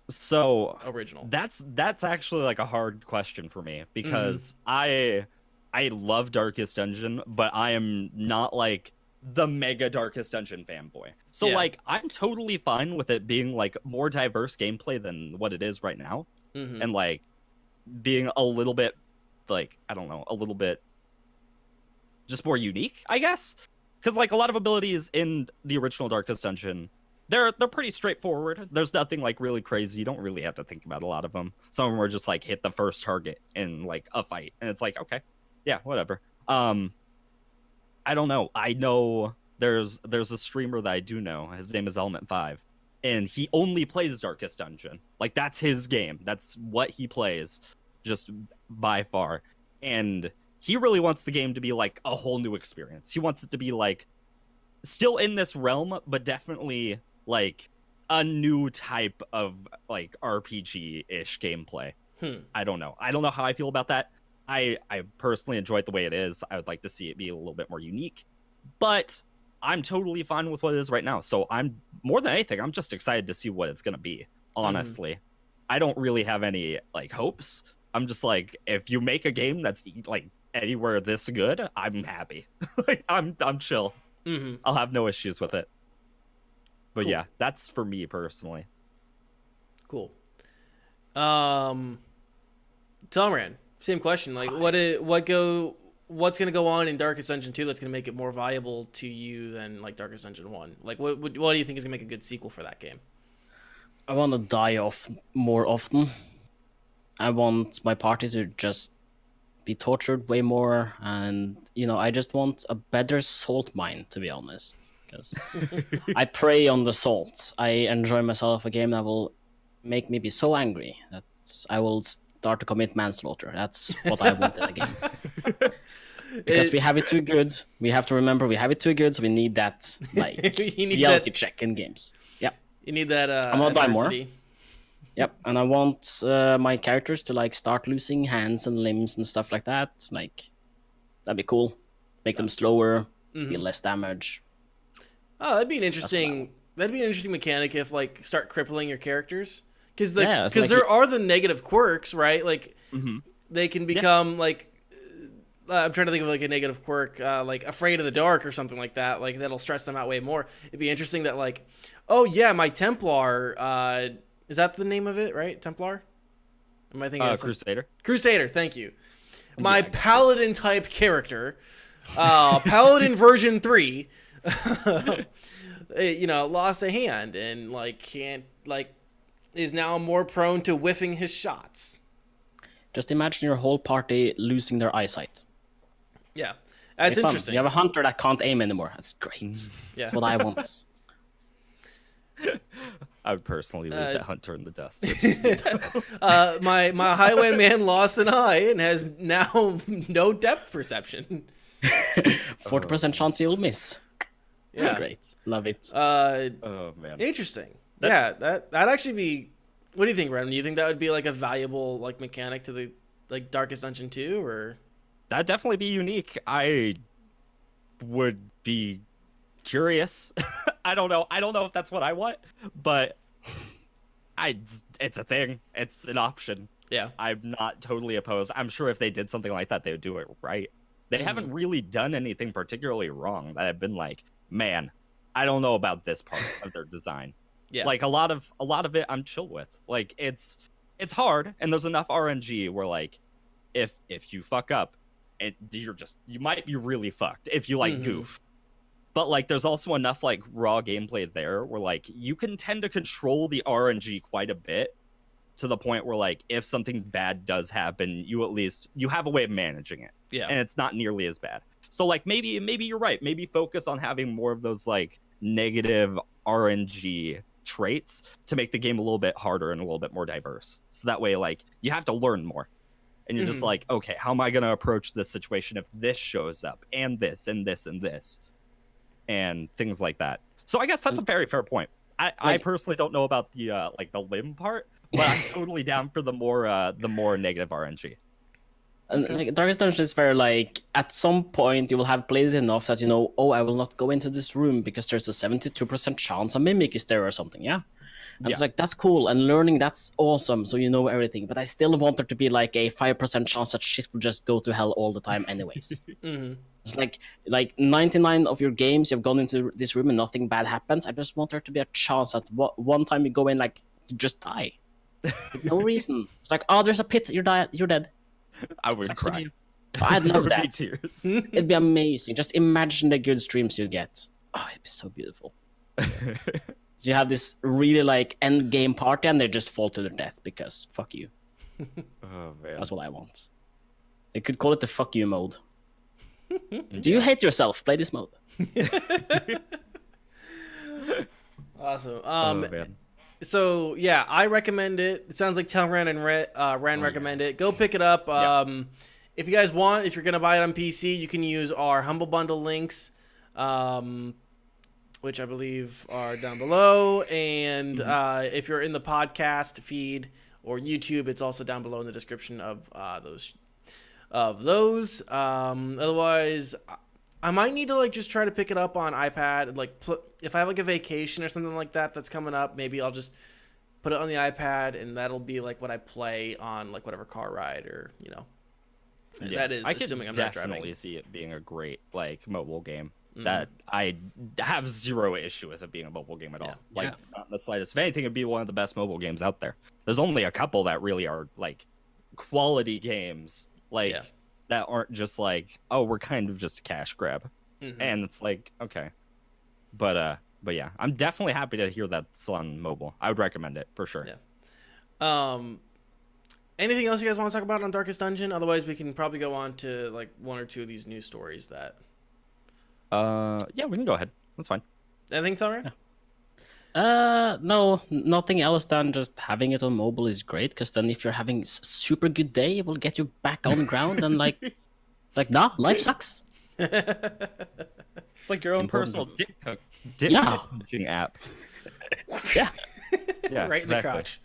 So original. That's actually like a hard question for me because I love Darkest Dungeon, but I am not like the mega Darkest Dungeon fanboy. So like I'm totally fine with it being like more diverse gameplay than what it is right now, and like being a little bit like I don't know, a little bit just more unique, I guess, because like a lot of abilities in the original Darkest Dungeon. They're pretty straightforward. There's nothing like really crazy. You don't really have to think about a lot of them. Some of them are just like hit the first target in like a fight, and it's like okay, yeah, whatever. I don't know. I know there's a streamer that I do know. His name is Element5, and he only plays Darkest Dungeon. Like that's his game. That's what he plays, just by far. And he really wants the game to be like a whole new experience. He wants it to be like still in this realm, but definitely like a new type of like RPG-ish gameplay. I don't know how I feel about that. I personally enjoy it the way it is. I would like to see it be a little bit more unique, but I'm totally fine with what it is right now. So I'm more than anything, I'm just excited to see what it's gonna be. Honestly, I don't really have any like hopes. I'm just like, if you make a game that's like anywhere this good, I'm happy. Like I'm chill. I'll have no issues with it. But yeah, that's for me personally. Cool. Tellran, same question. Like, what's gonna go on in Darkest Dungeon 2 that's gonna make it more viable to you than like Darkest Dungeon 1? Like, what do you think is gonna make a good sequel for that game? I want to die off more often. I want my party to just be tortured way more, and I just want a better salt mine, to be honest, because I prey on the salt. I enjoy myself a game that will make me be so angry that I will start to commit manslaughter. That's what I want in a game. Because we have it too good. We have to remember we have it too good, so we need that like reality check in games. Yeah, you need that. I'm gonna die more. Yep, and I want my characters to like start losing hands and limbs and stuff like that. Like, that'd be cool. Make them slower, deal less damage. Oh, that'd be an interesting mechanic if like start crippling your characters. Because like there are the negative quirks, right? Like they can become like I'm trying to think of like a negative quirk, like afraid of the dark or something like that. Like that'll stress them out way more. It'd be interesting that like, oh yeah, my Templar, is that the name of it, right? Templar? Am I thinking Crusader? Crusader, thank you. My Paladin type character, Paladin version 3, lost a hand and like can't like is now more prone to whiffing his shots. Just imagine your whole party losing their eyesight. Yeah, that's interesting. You have a hunter that can't aim anymore. That's great. Yeah, that's what I want. I would personally leave that hunter in the dust. My highwayman lost an eye and has now no depth perception. 40% chance you'll miss. Yeah, great, love it. Oh man, interesting. That'd actually be. What do you think, Ren? Do you think that would be like a valuable like mechanic to the like Darkest Dungeon 2, or? That'd definitely be unique. I would be curious. I don't know if that's what I want, but it's a thing. It's an option. Yeah. I'm not totally opposed. I'm sure if they did something like that, they would do it right. They haven't really done anything particularly wrong that I've been like, man, I don't know about this part of their design. Yeah. Like a lot of it I'm chill with. Like it's hard, and there's enough RNG where like if you fuck up, you might be really fucked if you like goof. But like there's also enough like raw gameplay there where like you can tend to control the RNG quite a bit to the point where like if something bad does happen, you have a way of managing it. Yeah. And it's not nearly as bad. So like maybe you're right. Maybe focus on having more of those like negative RNG traits to make the game a little bit harder and a little bit more diverse. So that way like you have to learn more. And you're just like, okay, how am I going to approach this situation if this shows up and this and this and this and things like that. So I guess that's a very fair point. I personally don't know about the like the limb part, but I'm totally down for the more negative RNG. And like Darkest Dungeon is very like at some point you will have played it enough that I will not go into this room because there's a 72% chance a mimic is there or something. Yeah. And it's like, that's cool, and learning, that's awesome, so you know everything, but I still want there to be like a 5% chance that shit will just go to hell all the time anyways. It's like 99 of your games, you've gone into this room and nothing bad happens. I just want there to be a chance that one time you go in, like, you just die. No reason. It's like, oh, there's a pit, you're dead. I would cry. I'd love that. Tears. It'd be amazing. Just imagine the good streams you'd get. Oh, it'd be so beautiful. So you have this really like end game party and they just fall to their death because fuck you. Oh man. That's what I want. They could call it the fuck you mode. Do you hate yourself? Play this mode. Awesome. Man. So yeah, I recommend it. It sounds like Tellran and Ren recommend it. Go pick it up. If you guys want, if you're gonna buy it on PC, you can use our Humble Bundle links. Which I believe are down below. And if you're in the podcast feed or YouTube, it's also down below in the description of those. Otherwise, I might need to like just try to pick it up on iPad. Like if I have like a vacation or something like that that's coming up, maybe I'll just put it on the iPad and that'll be like what I play on like whatever car ride or Yeah, that is I could assuming I'm not driving. definitely see it being a great like mobile game. That I have zero issue with it being a mobile game at all. Like not in the slightest. If anything, it'd be one of the best mobile games out there. There's only a couple that really are like quality games, like that aren't just like, oh, we're kind of just a cash grab. And it's like, okay. But yeah, I'm definitely happy to hear that's on mobile. I would recommend it for sure. Yeah. Anything else you guys want to talk about on Darkest Dungeon? Otherwise, we can probably go on to like one or two of these news stories that. Yeah, we can go ahead. That's fine. Anything, Tellran? No, nothing else than just having it on mobile is great, because then if you're having a super good day, it will get you back on the ground and like life sucks. It's like your own personal dick punching app. Yeah. Yeah, right in the crotch.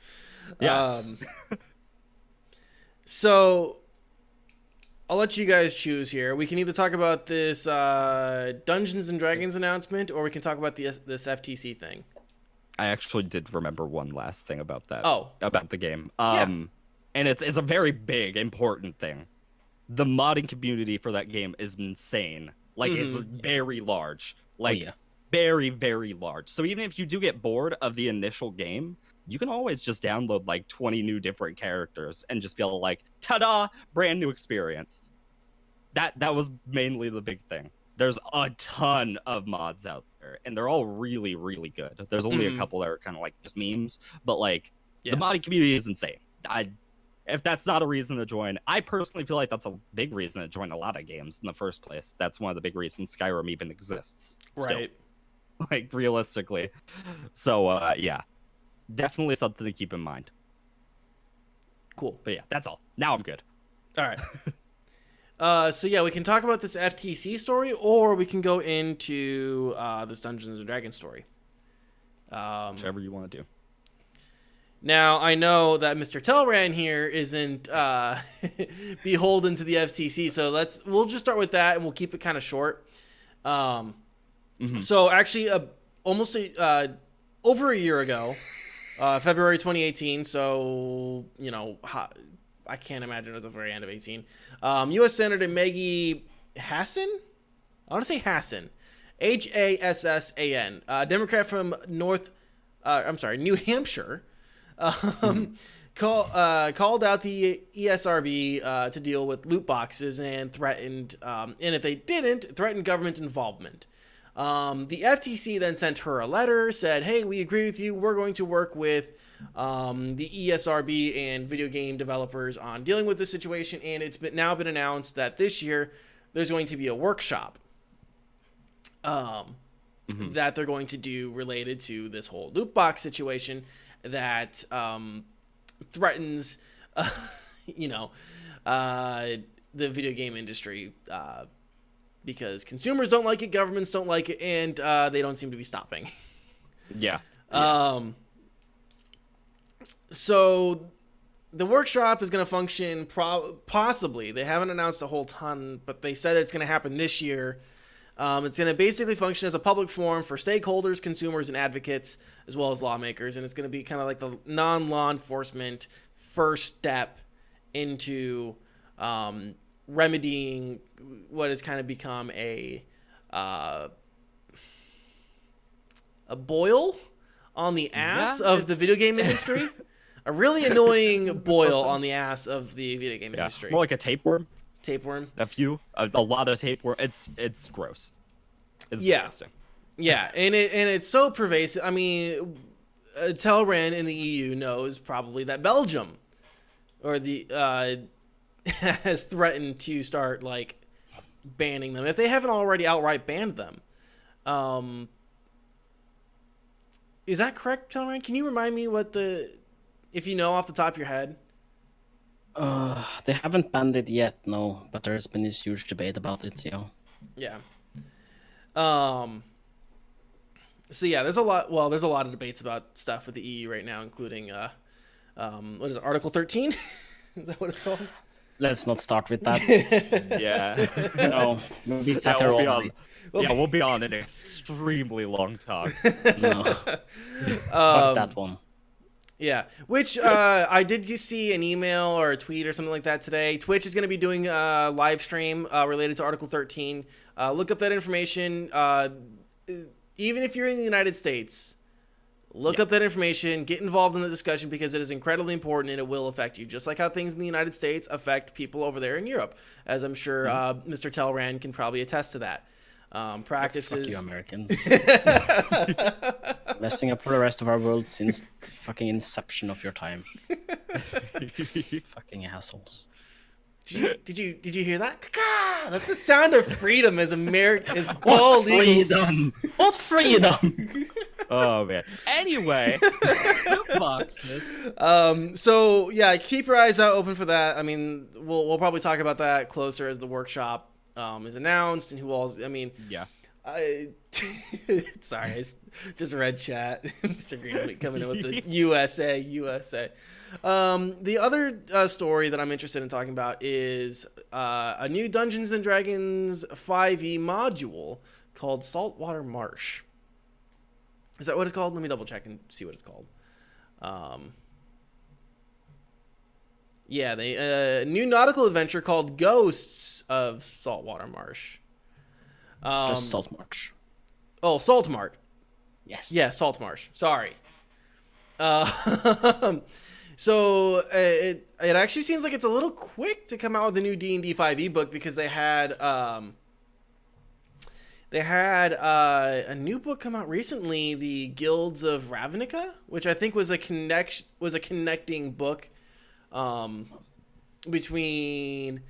Yeah. So I'll let you guys choose here. We can either talk about this Dungeons and Dragons announcement, or we can talk about this FTC thing. I actually did remember one last thing about that. Oh. About the game. Yeah. And it's a very big, important thing. The modding community for that game is insane. Like, it's very large. Like, very, very large. So even if you do get bored of the initial game, you can always just download, like, 20 new different characters and just be able to, like, ta-da! Brand new experience. That was mainly the big thing. There's a ton of mods out there, and they're all really, really good. There's only a couple that are kind of like just memes, but like the modding community is insane. If that's not a reason to join, I personally feel like that's a big reason to join a lot of games in the first place. That's one of the big reasons Skyrim even exists. Right. Still. Like, realistically. So, yeah. Definitely something to keep in mind. Cool. But yeah, that's all. Now I'm good. All right. So yeah, we can talk about this FTC story, or we can go into this Dungeons and Dragons story. Whichever you want to do. Now, I know that Mr. Tellran here isn't beholden to the FTC, so we'll just start with that, and we'll keep it kind of short. So actually, almost over a year ago, February 2018, so, you know, I can't imagine it was the very end of 18. U.S. Senator Maggie Hassan? I want to say Hassan. Hassan. Democrat from New Hampshire. Called out the ESRB to deal with loot boxes and threatened, and if they didn't, threatened government involvement. The FTC then sent her a letter, said, hey, we agree with you. We're going to work with the ESRB and video game developers on dealing with this situation, and it's now been announced that this year there's going to be a workshop that they're going to do related to this whole loot box situation that threatens, the video game industry because consumers don't like it, governments don't like it, and they don't seem to be stopping. Yeah. So the workshop is going to function possibly. They haven't announced a whole ton, but they said it's going to happen this year. It's going to basically function as a public forum for stakeholders, consumers, and advocates, as well as lawmakers. And it's going to be kind of like the non-law enforcement first step into remedying what has kind of become a boil on the ass of the video game industry. A really annoying boil on the ass of the video game industry. More like a tapeworm. Tapeworm. A lot of tapeworm. It's gross. It's disgusting. Yeah, and it's so pervasive. I mean, Tellran in the EU knows probably that Belgium has threatened to start like banning them if they haven't already outright banned them. Is that correct, Tellran? Can you remind me if you know off the top of your head? They haven't banned it yet, no, but there's been this huge debate about it, yeah. Yeah. So yeah, there's a lot of debates about stuff with the EU right now, including what is it, Article 13? Is that what it's called? Let's not start with that. Yeah. No, we'll be sat there all day. We'll be on an extremely long talk. No. Fuck that one. Yeah, which I did see an email or a tweet or something like that today. Twitch is going to be doing a live stream related to Article 13. Look up that information. Even if you're in the United States, look up that information. Get involved in the discussion because it is incredibly important and it will affect you. Just like how things in the United States affect people over there in Europe, as I'm sure Mr. Tellran can probably attest to that. Practices. Fuck you, Americans. Messing up for the rest of our world since fucking inception of your time. Fucking assholes. Did you hear that? Caw-caw! That's the sound of freedom as bald freedom. What freedom? Oh man. Anyway, boxes. So yeah, keep your eyes out open for that. I mean, we'll probably talk about that closer as the workshop is announced and who else. I mean, yeah. Sorry, I just read chat. Mr. Green coming in with the USA. The other story that I'm interested in talking about is a new Dungeons and Dragons 5e module called Saltwater Marsh. Is that what it's called? Let me double check and see what it's called. Yeah, they new nautical adventure called Ghosts of Saltwater Marsh. Just Salt Marsh. Oh, Salt Marsh. Yes. Yeah, Salt Marsh. Sorry. So it actually seems like it's a little quick to come out with a new D&D 5e book because they had a new book come out recently, the Guilds of Ravnica, which I think was a connecting book between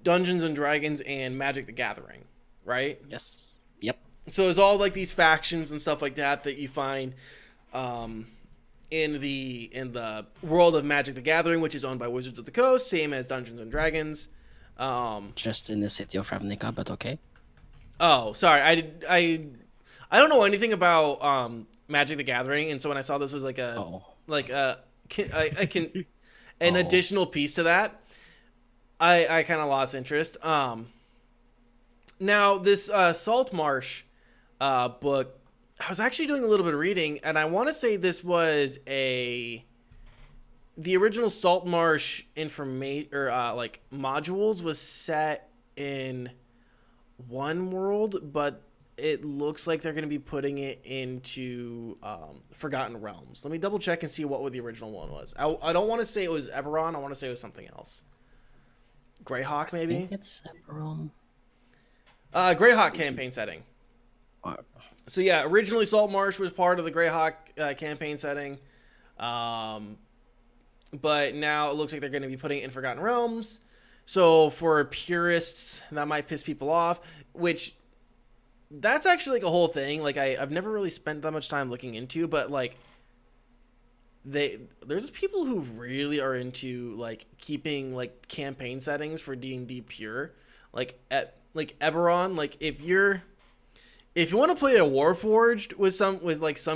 Dungeons and Dragons and Magic the Gathering, right? Yes. Yep. So it's all like these factions and stuff like that you find in the world of Magic the Gathering, which is owned by Wizards of the Coast, same as Dungeons and Dragons. Just in the city of Ravnica, but okay. Oh, sorry. I don't know anything about Magic the Gathering, and so when I saw this was like an additional piece to that, I kind of lost interest. Now this Salt Marsh book, I was actually doing a little bit of reading, and I want to say this was the original Salt Marsh modules was set in one world, but it looks like they're going to be putting it into Forgotten Realms. Let me double check and see what the original one was. I don't want to say it was Eberron. I want to say it was something else. Greyhawk, maybe? I think it's Eberron. Greyhawk campaign setting. So yeah, originally Salt Marsh was part of the Greyhawk campaign setting, but now it looks like they're going to be putting it in Forgotten Realms. So for purists, that might piss people off, which that's actually like a whole thing. Like I've never really spent that much time looking into, but like there's people who really are into like keeping like campaign settings for D&D pure, like Eberron. Like if you want to play a Warforged with some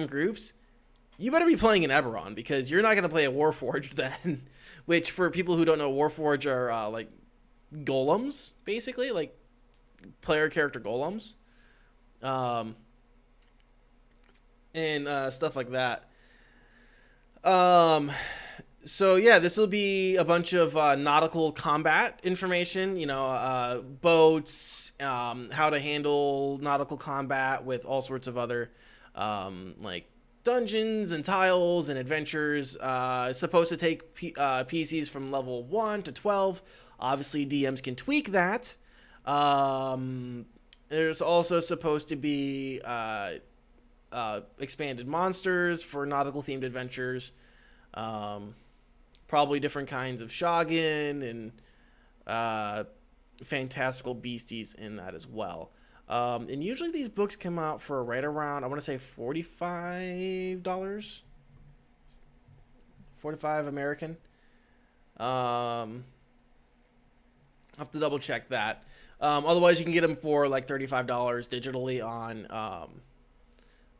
groups, you better be playing an Eberron, because you're not going to play a Warforged then. Which, for people who don't know, Warforged are like golems, basically, like player character golems, and stuff like that. So yeah, this will be a bunch of nautical combat information, boats, how to handle nautical combat with all sorts of other like dungeons and tiles and adventures. Supposed to take PCs from level 1 to 12. Obviously, DMs can tweak that. There's also supposed to be expanded monsters for nautical themed adventures. Probably different kinds of Shogun and fantastical beasties in that as well. And usually these books come out for right around, I want to say $45. $45 American. I'll have to double check that. Otherwise, you can get them for like $35 digitally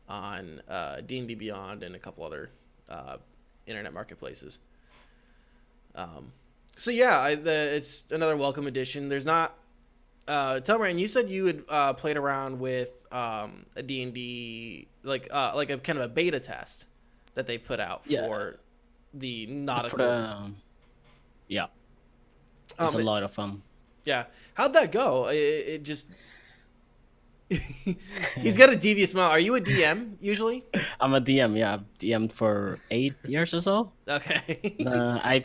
on D&D Beyond and a couple other internet marketplaces. So yeah, it's another welcome addition. There's not Tellran, you said you had played around with a D&D like a kind of a beta test that they put out for the nautical. Yeah, it's a lot of fun. Yeah, how'd that go? It just he's got a devious smile. Are you a DM usually? I'm a DM. Yeah, I've DM'd for 8 years or so. Okay. I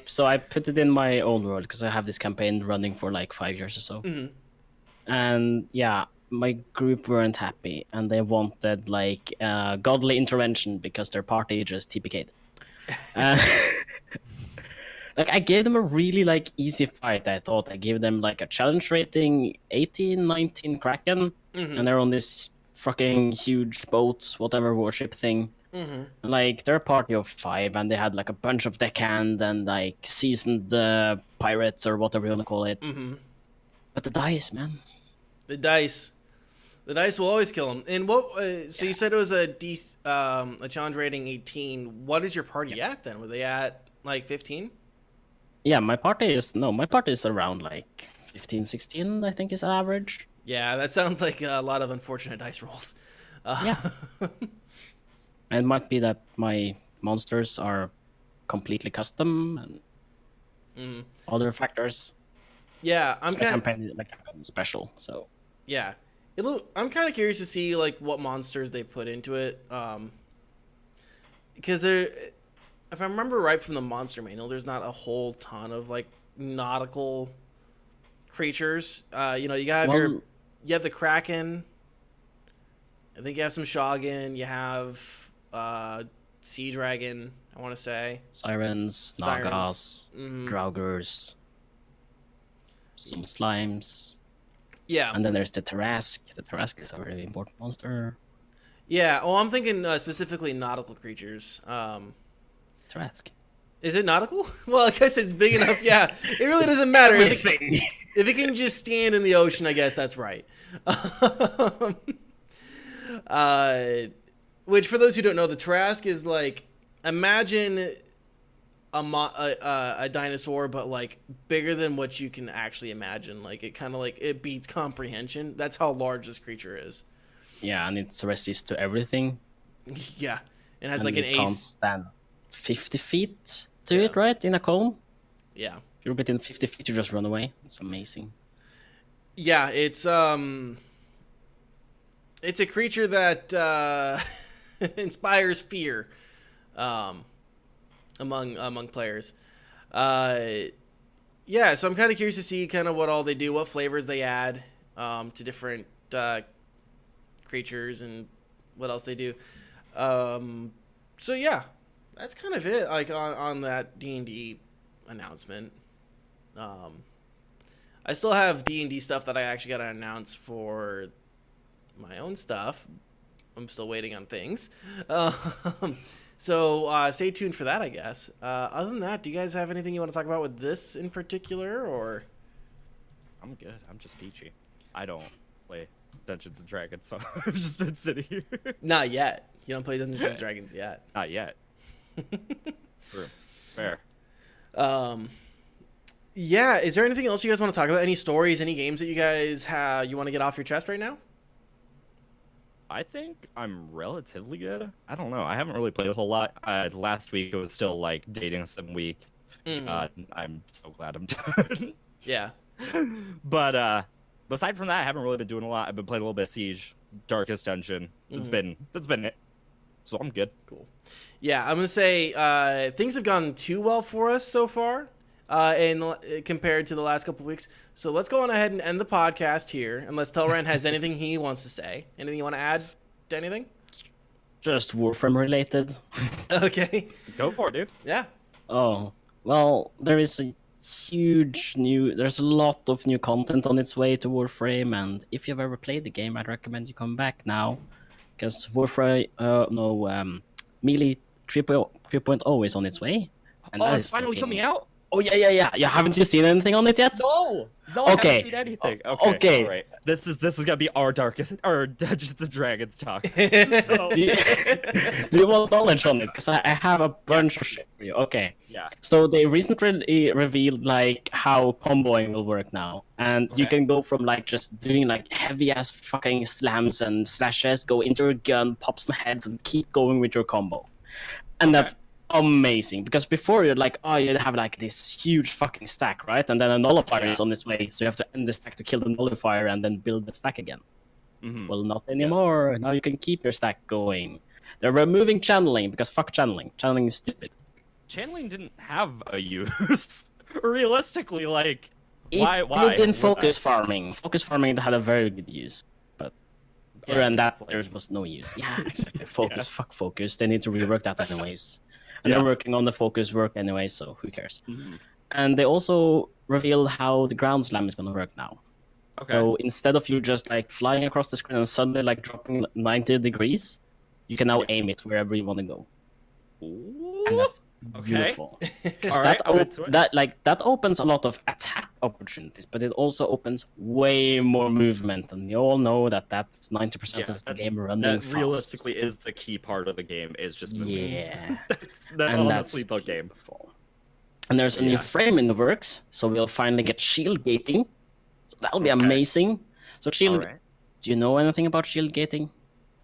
put it in my own world because I have this campaign running for like 5 years or so. Mm-hmm. And yeah, my group weren't happy, and they wanted like godly intervention because their party just TPK'd. Like I gave them a really like easy fight. I thought I gave them like a challenge rating 18, 19 Kraken, and they're on this fucking huge boat, whatever warship thing. Mm-hmm. Like they're a party of 5, and they had like a bunch of deckhand and like seasoned pirates or whatever you want to call it. Mm-hmm. But the dice, man. The dice will always kill them. And what? So you said it was a challenge rating 18. What is your party at then? Were they at like 15? Yeah, my party is around like 15, 16, I think is average. Yeah, that sounds like a lot of unfortunate dice rolls. Yeah. And it might be that my monsters are completely custom and other factors. Yeah, I'm My kind. campaign is special, so Yeah, I'm kind of curious to see like what monsters they put into it. Because there, if I remember right from the monster manual, there's not a whole ton of like nautical creatures. You know, you have the Kraken. I think you have some Shogun. You have Sea Dragon. I want to say sirens, Nagas, Draugrs, some slimes. Yeah, And then there's the Tarask. The Tarask is a very important monster. Yeah. Oh, I'm thinking specifically nautical creatures. Tarask. Is it nautical? Well, I guess it's big enough. Yeah, it really doesn't matter. If it can just stand in the ocean, I guess that's right. Which, for those who don't know, the Tarask is like, imagine a dinosaur, but like bigger than what you can actually imagine. Like it kind of like it beats comprehension. That's how large this creature is. Yeah, and it's resist to everything. Yeah, it has and like an can't ace. Stand 50 feet to it, right? In a cone. Yeah. If you're within 50 feet, you just run away. It's amazing. Yeah, it's a creature that inspires fear among players. Yeah, so I'm kind of curious to see kind of what all they do, what flavors they add to different creatures, and what else they do. So yeah, that's kind of it. Like on that D&D announcement. I still have D&D stuff that I actually got to announce for my own stuff. I'm still waiting on things. So stay tuned for that, I guess. Other than that, do you guys have anything you want to talk about with this in particular, or? I'm good. I'm just peachy. I don't play Dungeons and Dragons, so I've just been sitting here. Not yet. You don't play Dungeons and Dragons yet. Not yet. True. Fair. Yeah, is there anything else you guys want to talk about? Any stories, any games that you guys have you want to get off your chest right now? I think I'm relatively good. I don't know. I haven't really played a whole lot. Last week it was still like dating sim week. I'm so glad I'm done. Yeah. But aside from that, I haven't really been doing a lot. I've been playing a little bit of Siege, Darkest Dungeon. That's been it. So I'm good. Cool. Yeah, I'm gonna say things have gone too well for us so far, and compared to the last couple of weeks. So let's go on ahead and end the podcast here, unless Tellran has anything he wants to say. Anything you want to add to anything? Just Warframe related. Okay. Go for it, dude. Yeah. Oh, well, there's a lot of new content on its way to Warframe, and if you've ever played the game, I'd recommend you come back now, because Warframe, Melee 3.0 is on its way. And it's finally coming out? Oh, yeah. Haven't you seen anything on it yet? No, Okay. I haven't seen anything. Okay. All right. This is gonna be our Dungeons and Dragons talk. So... do you want knowledge on it? Because I have a bunch of shit for you. Okay. Yeah. So they recently revealed like how comboing will work now, and you can go from like just doing like heavy ass fucking slams and slashes, go into your gun, pop some heads, and keep going with your combo, and that's amazing. Because before you're like, oh, you have like this huge fucking stack, right? And then a nullifier is on its way, so you have to end the stack to kill the nullifier and then build the stack again. Well, not anymore. Now you can keep your stack going. They're removing channeling because fuck channeling. Channeling is stupid. Channeling didn't have a use. Realistically, like, why? It didn't focus farming. Focus farming had a very good use, but other than that, there was no use. Yeah, exactly. Focus, fuck focus. They need to rework that anyways. And they're working on the focus work anyway, so who cares? And they also revealed how the ground slam is going to work now. Okay. So instead of you just like flying across the screen and suddenly like dropping 90 degrees, you can now aim it wherever you want to go. And that's beautiful. That opens a lot of attack opportunities, but it also opens way more movement, and you all know that's 90% of the game running that fast. Realistically is the key part of the game, is just moving. Yeah. that's honestly the game. And there's a new frame in the works, so we'll finally get shield gating. So that'll be amazing. So shield, do you know anything about shield gating?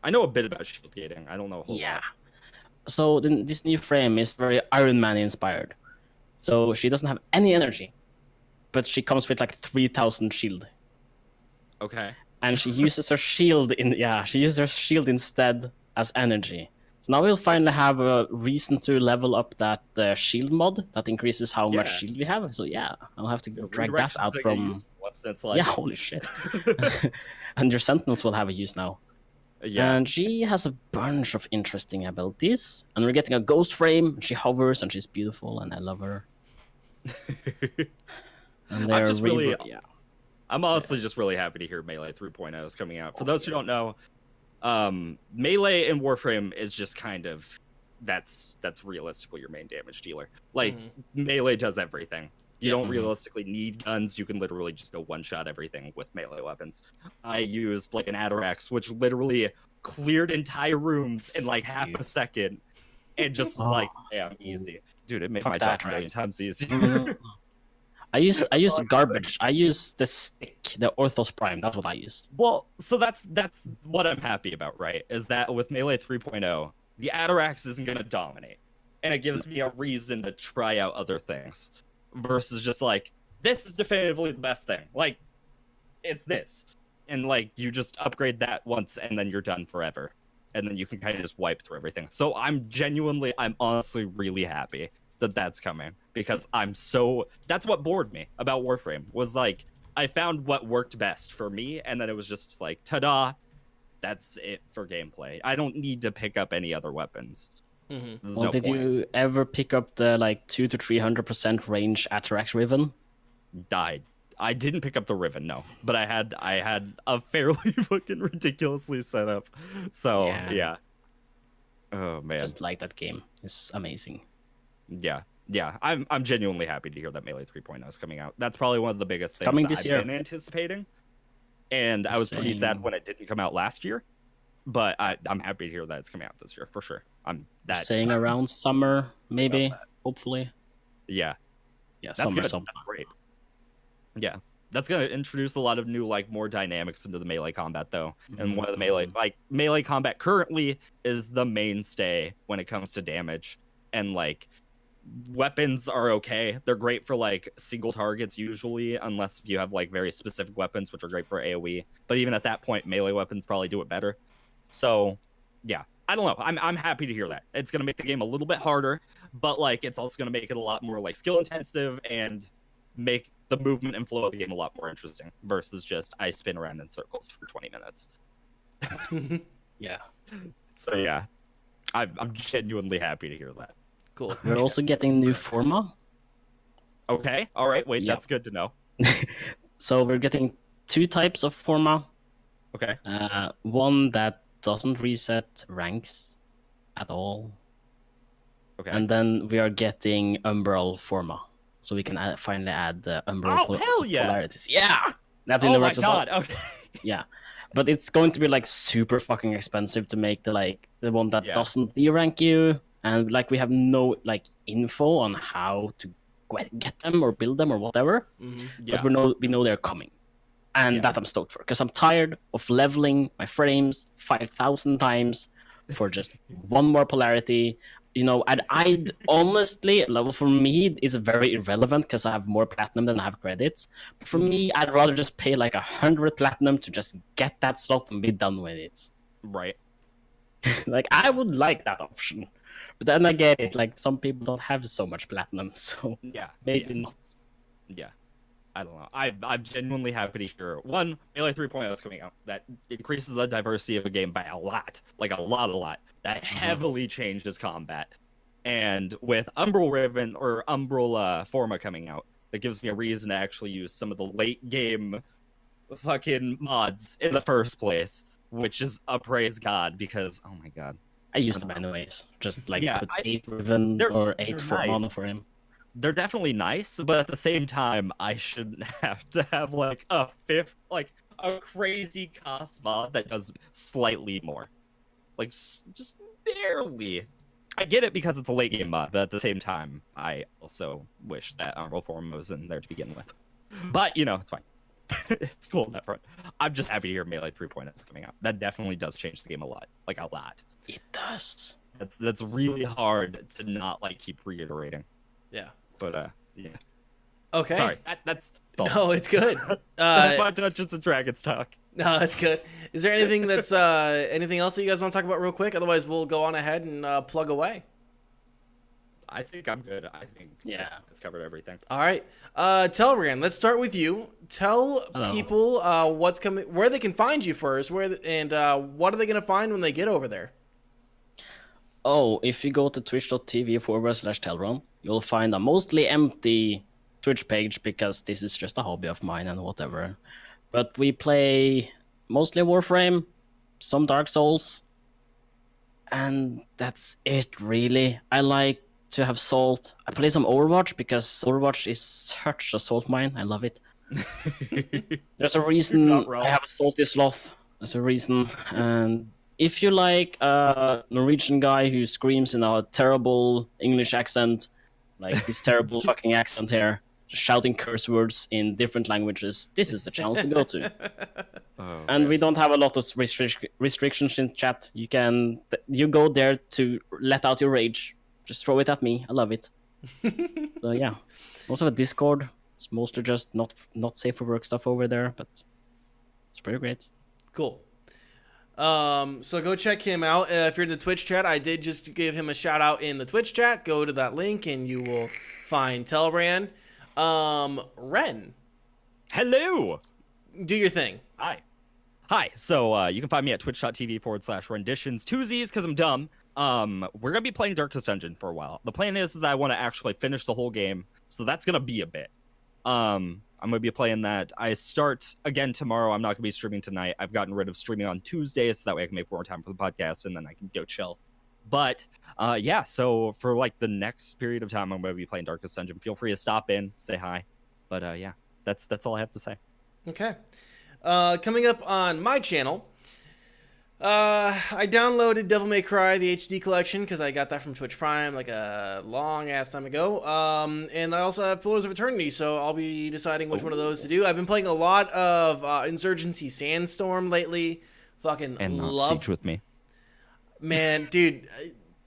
I know a bit about shield gating. I don't know a whole lot. So this new frame is very Iron Man inspired. So she doesn't have any energy, but she comes with like 3,000 shield. Okay. And she uses her shield she uses her shield instead as energy. So now we'll finally have a reason to level up that shield mod that increases how much shield we have. So yeah, I'll have to drag that out from. Yeah, holy shit. And your sentinels will have a use now. Yeah. And she has a bunch of interesting abilities. And we're getting a ghost frame. She hovers and she's beautiful, and I love her. And I'm just really, I'm honestly just really happy to hear Melee 3.0 is coming out. For those who don't know, Melee in Warframe is just kind of that's realistically your main damage dealer. Like Melee does everything. You don't realistically need guns. You can literally just go one-shot everything with melee weapons. I used like an Atarax, which literally cleared entire rooms in like half a second, and just like, damn, easy, dude. It made my job a million times easier. I use garbage. I use the stick, the Orthos Prime. That's what I use. Well, so that's what I'm happy about, right? Is that with Melee 3.0, the Atarax isn't gonna dominate, and it gives me a reason to try out other things, versus just like, this is definitively the best thing. Like, it's this, and like you just upgrade that once, and then you're done forever, and then you can kind of just wipe through everything. So I'm honestly really happy that that's coming, because that's what bored me about Warframe, was like, I found what worked best for me, and then it was just like, ta-da, that's it for gameplay. I don't need to pick up any other weapons. Well, did you ever pick up the like 200 to 300% range Atarax Riven? Died. I didn't pick up the Riven, no, but I had a fairly fucking ridiculously set up. So yeah. Oh man, just like that game. It's amazing. Yeah. I'm genuinely happy to hear that Melee 3.0 is coming out. That's probably one of the biggest things coming this year. I've been anticipating. And I was pretty sad when it didn't come out last year. But I'm happy to hear that it's coming out this year, for sure. Saying around summer, maybe, hopefully. Yeah. Yeah, that's summer. That's great. Yeah. That's going to introduce a lot of new, like, more dynamics into the melee combat, though. And one of the melee combat currently is the mainstay when it comes to damage. And, like, weapons are okay. They're great for, like, single targets usually, unless you have, like, very specific weapons, which are great for AoE. But even at that point, melee weapons probably do it better. So, yeah, I don't know. I'm happy to hear that. It's going to make the game a little bit harder, but, like, it's also going to make it a lot more, like, skill-intensive and make the movement and flow of the game a lot more interesting versus just I spin around in circles for 20 minutes. Yeah. So, yeah, I'm genuinely happy to hear that. Cool. We're also getting new forma. Okay. All right. Wait, that's good to know. So we're getting two types of forma. Okay. One that doesn't reset ranks at all. Okay. And then we are getting Umbral forma. So we can finally add the Umbral polarities. Yeah! That's in the works as well. Okay. Yeah. But it's going to be like super fucking expensive to make the one that doesn't derank you. And like we have no like info on how to get them or build them or whatever. But we know they're coming. And that I'm stoked for, because I'm tired of leveling my frames 5,000 times for just one more polarity. You know, I'd honestly, level for me is very irrelevant because I have more platinum than I have credits. But for me, I'd rather just pay like 100 platinum to just get that slot and be done with it. Right. Like, I would like that option. But then I get it, like, some people don't have so much platinum, so maybe not. Yeah. I don't know. I'm genuinely happy to hear. One, Melee 3.0 is coming out. That increases the diversity of a game by a lot. Like, a lot. That heavily changes combat. And with Umbral Riven, or Umbral Forma coming out, that gives me a reason to actually use some of the late game fucking mods in the first place, which is a praise God, because, oh my god. I use them anyways. Just, like, put 8 Riven or 8 Forma for him. They're definitely nice, but at the same time, I shouldn't have to have like a crazy cost mod that does slightly more, like just barely. I get it because it's a late game mod, but at the same time, I also wish that Umbral Form was in there to begin with. But you know, it's fine. It's cool on that front. I'm just happy to hear Melee 3.0 is coming out. That definitely does change the game a lot, like a lot. It does. That's really hard to not like keep reiterating. Yeah. But yeah. Okay. Sorry, that's all. No, it's good. That's my Dungeons and Dragons talk. No, that's good. Is there anything that's anything else that you guys want to talk about real quick? Otherwise, we'll go on ahead and plug away. I think I'm good. I think it's covered everything. All right, Tellran, let's start with you. Tell people what's coming, where they can find you first, and what are they gonna find when they get over there? Oh, if you go to twitch.tv/Tellran, you'll find a mostly empty Twitch page because this is just a hobby of mine and whatever. But we play mostly Warframe, some Dark Souls, and that's it, really. I like to have salt. I play some Overwatch because Overwatch is such a salt mine. I love it. There's a reason I have a salty sloth. There's a reason. And if you like a Norwegian guy who screams in a terrible English accent, like this terrible fucking accent here, shouting curse words in different languages, this is the channel to go to. And we don't have a lot of restrictions in chat. You go there to let out your rage. Just throw it at me. I love it. So yeah, also a Discord. It's mostly just not safe for work stuff over there, but it's pretty great. Cool. So go check him out. If you're in the Twitch chat, I did just give him a shout out in the Twitch chat. Go to that link and you will find Tellran. Ren. Hello. Do your thing. Hi. So you can find me at twitch.tv/renditions. 2 Z's because I'm dumb. We're gonna be playing Darkest Dungeon for a while. The plan is that I want to actually finish the whole game, so that's gonna be a bit. I'm gonna be playing that. I start again tomorrow. I'm not gonna be streaming tonight. I've gotten rid of streaming on Tuesdays, so that way I can make more time for the podcast, and then I can go chill. But yeah, so for like the next period of time, I'm gonna be playing Darkest Dungeon. Feel free to stop in, say hi. But yeah, that's all I have to say. Okay. Coming up on my channel, I downloaded Devil May Cry, the HD collection, because I got that from Twitch Prime like a long-ass time ago. And I also have Pillars of Eternity, so I'll be deciding which one of those to do. I've been playing a lot of Insurgency Sandstorm lately. Fucking and not love... Siege with me. Man, dude,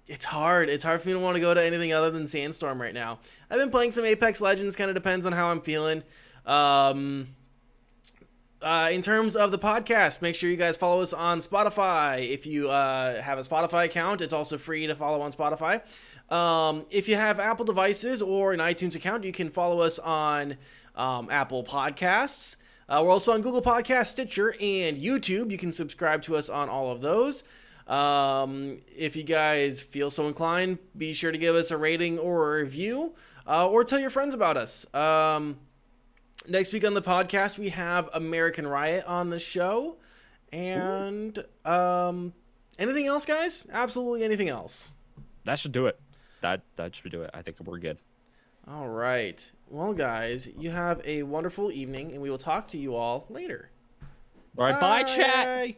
it's hard. It's hard for me to want to go to anything other than Sandstorm right now. I've been playing some Apex Legends, kind of depends on how I'm feeling. In terms of the podcast, make sure you guys follow us on Spotify. If you have a Spotify account, it's also free to follow on Spotify. If you have Apple devices or an iTunes account, you can follow us on Apple Podcasts. We're also on Google Podcasts, Stitcher, and YouTube. You can subscribe to us on all of those. If you guys feel so inclined, be sure to give us a rating or a review, or tell your friends about us. Next week on the podcast, we have American Riot on the show. And anything else, guys? Absolutely anything else. That should do it. That should do it. I think we're good. All right. Well, guys, you have a wonderful evening, and we will talk to you all later. All right, bye chat.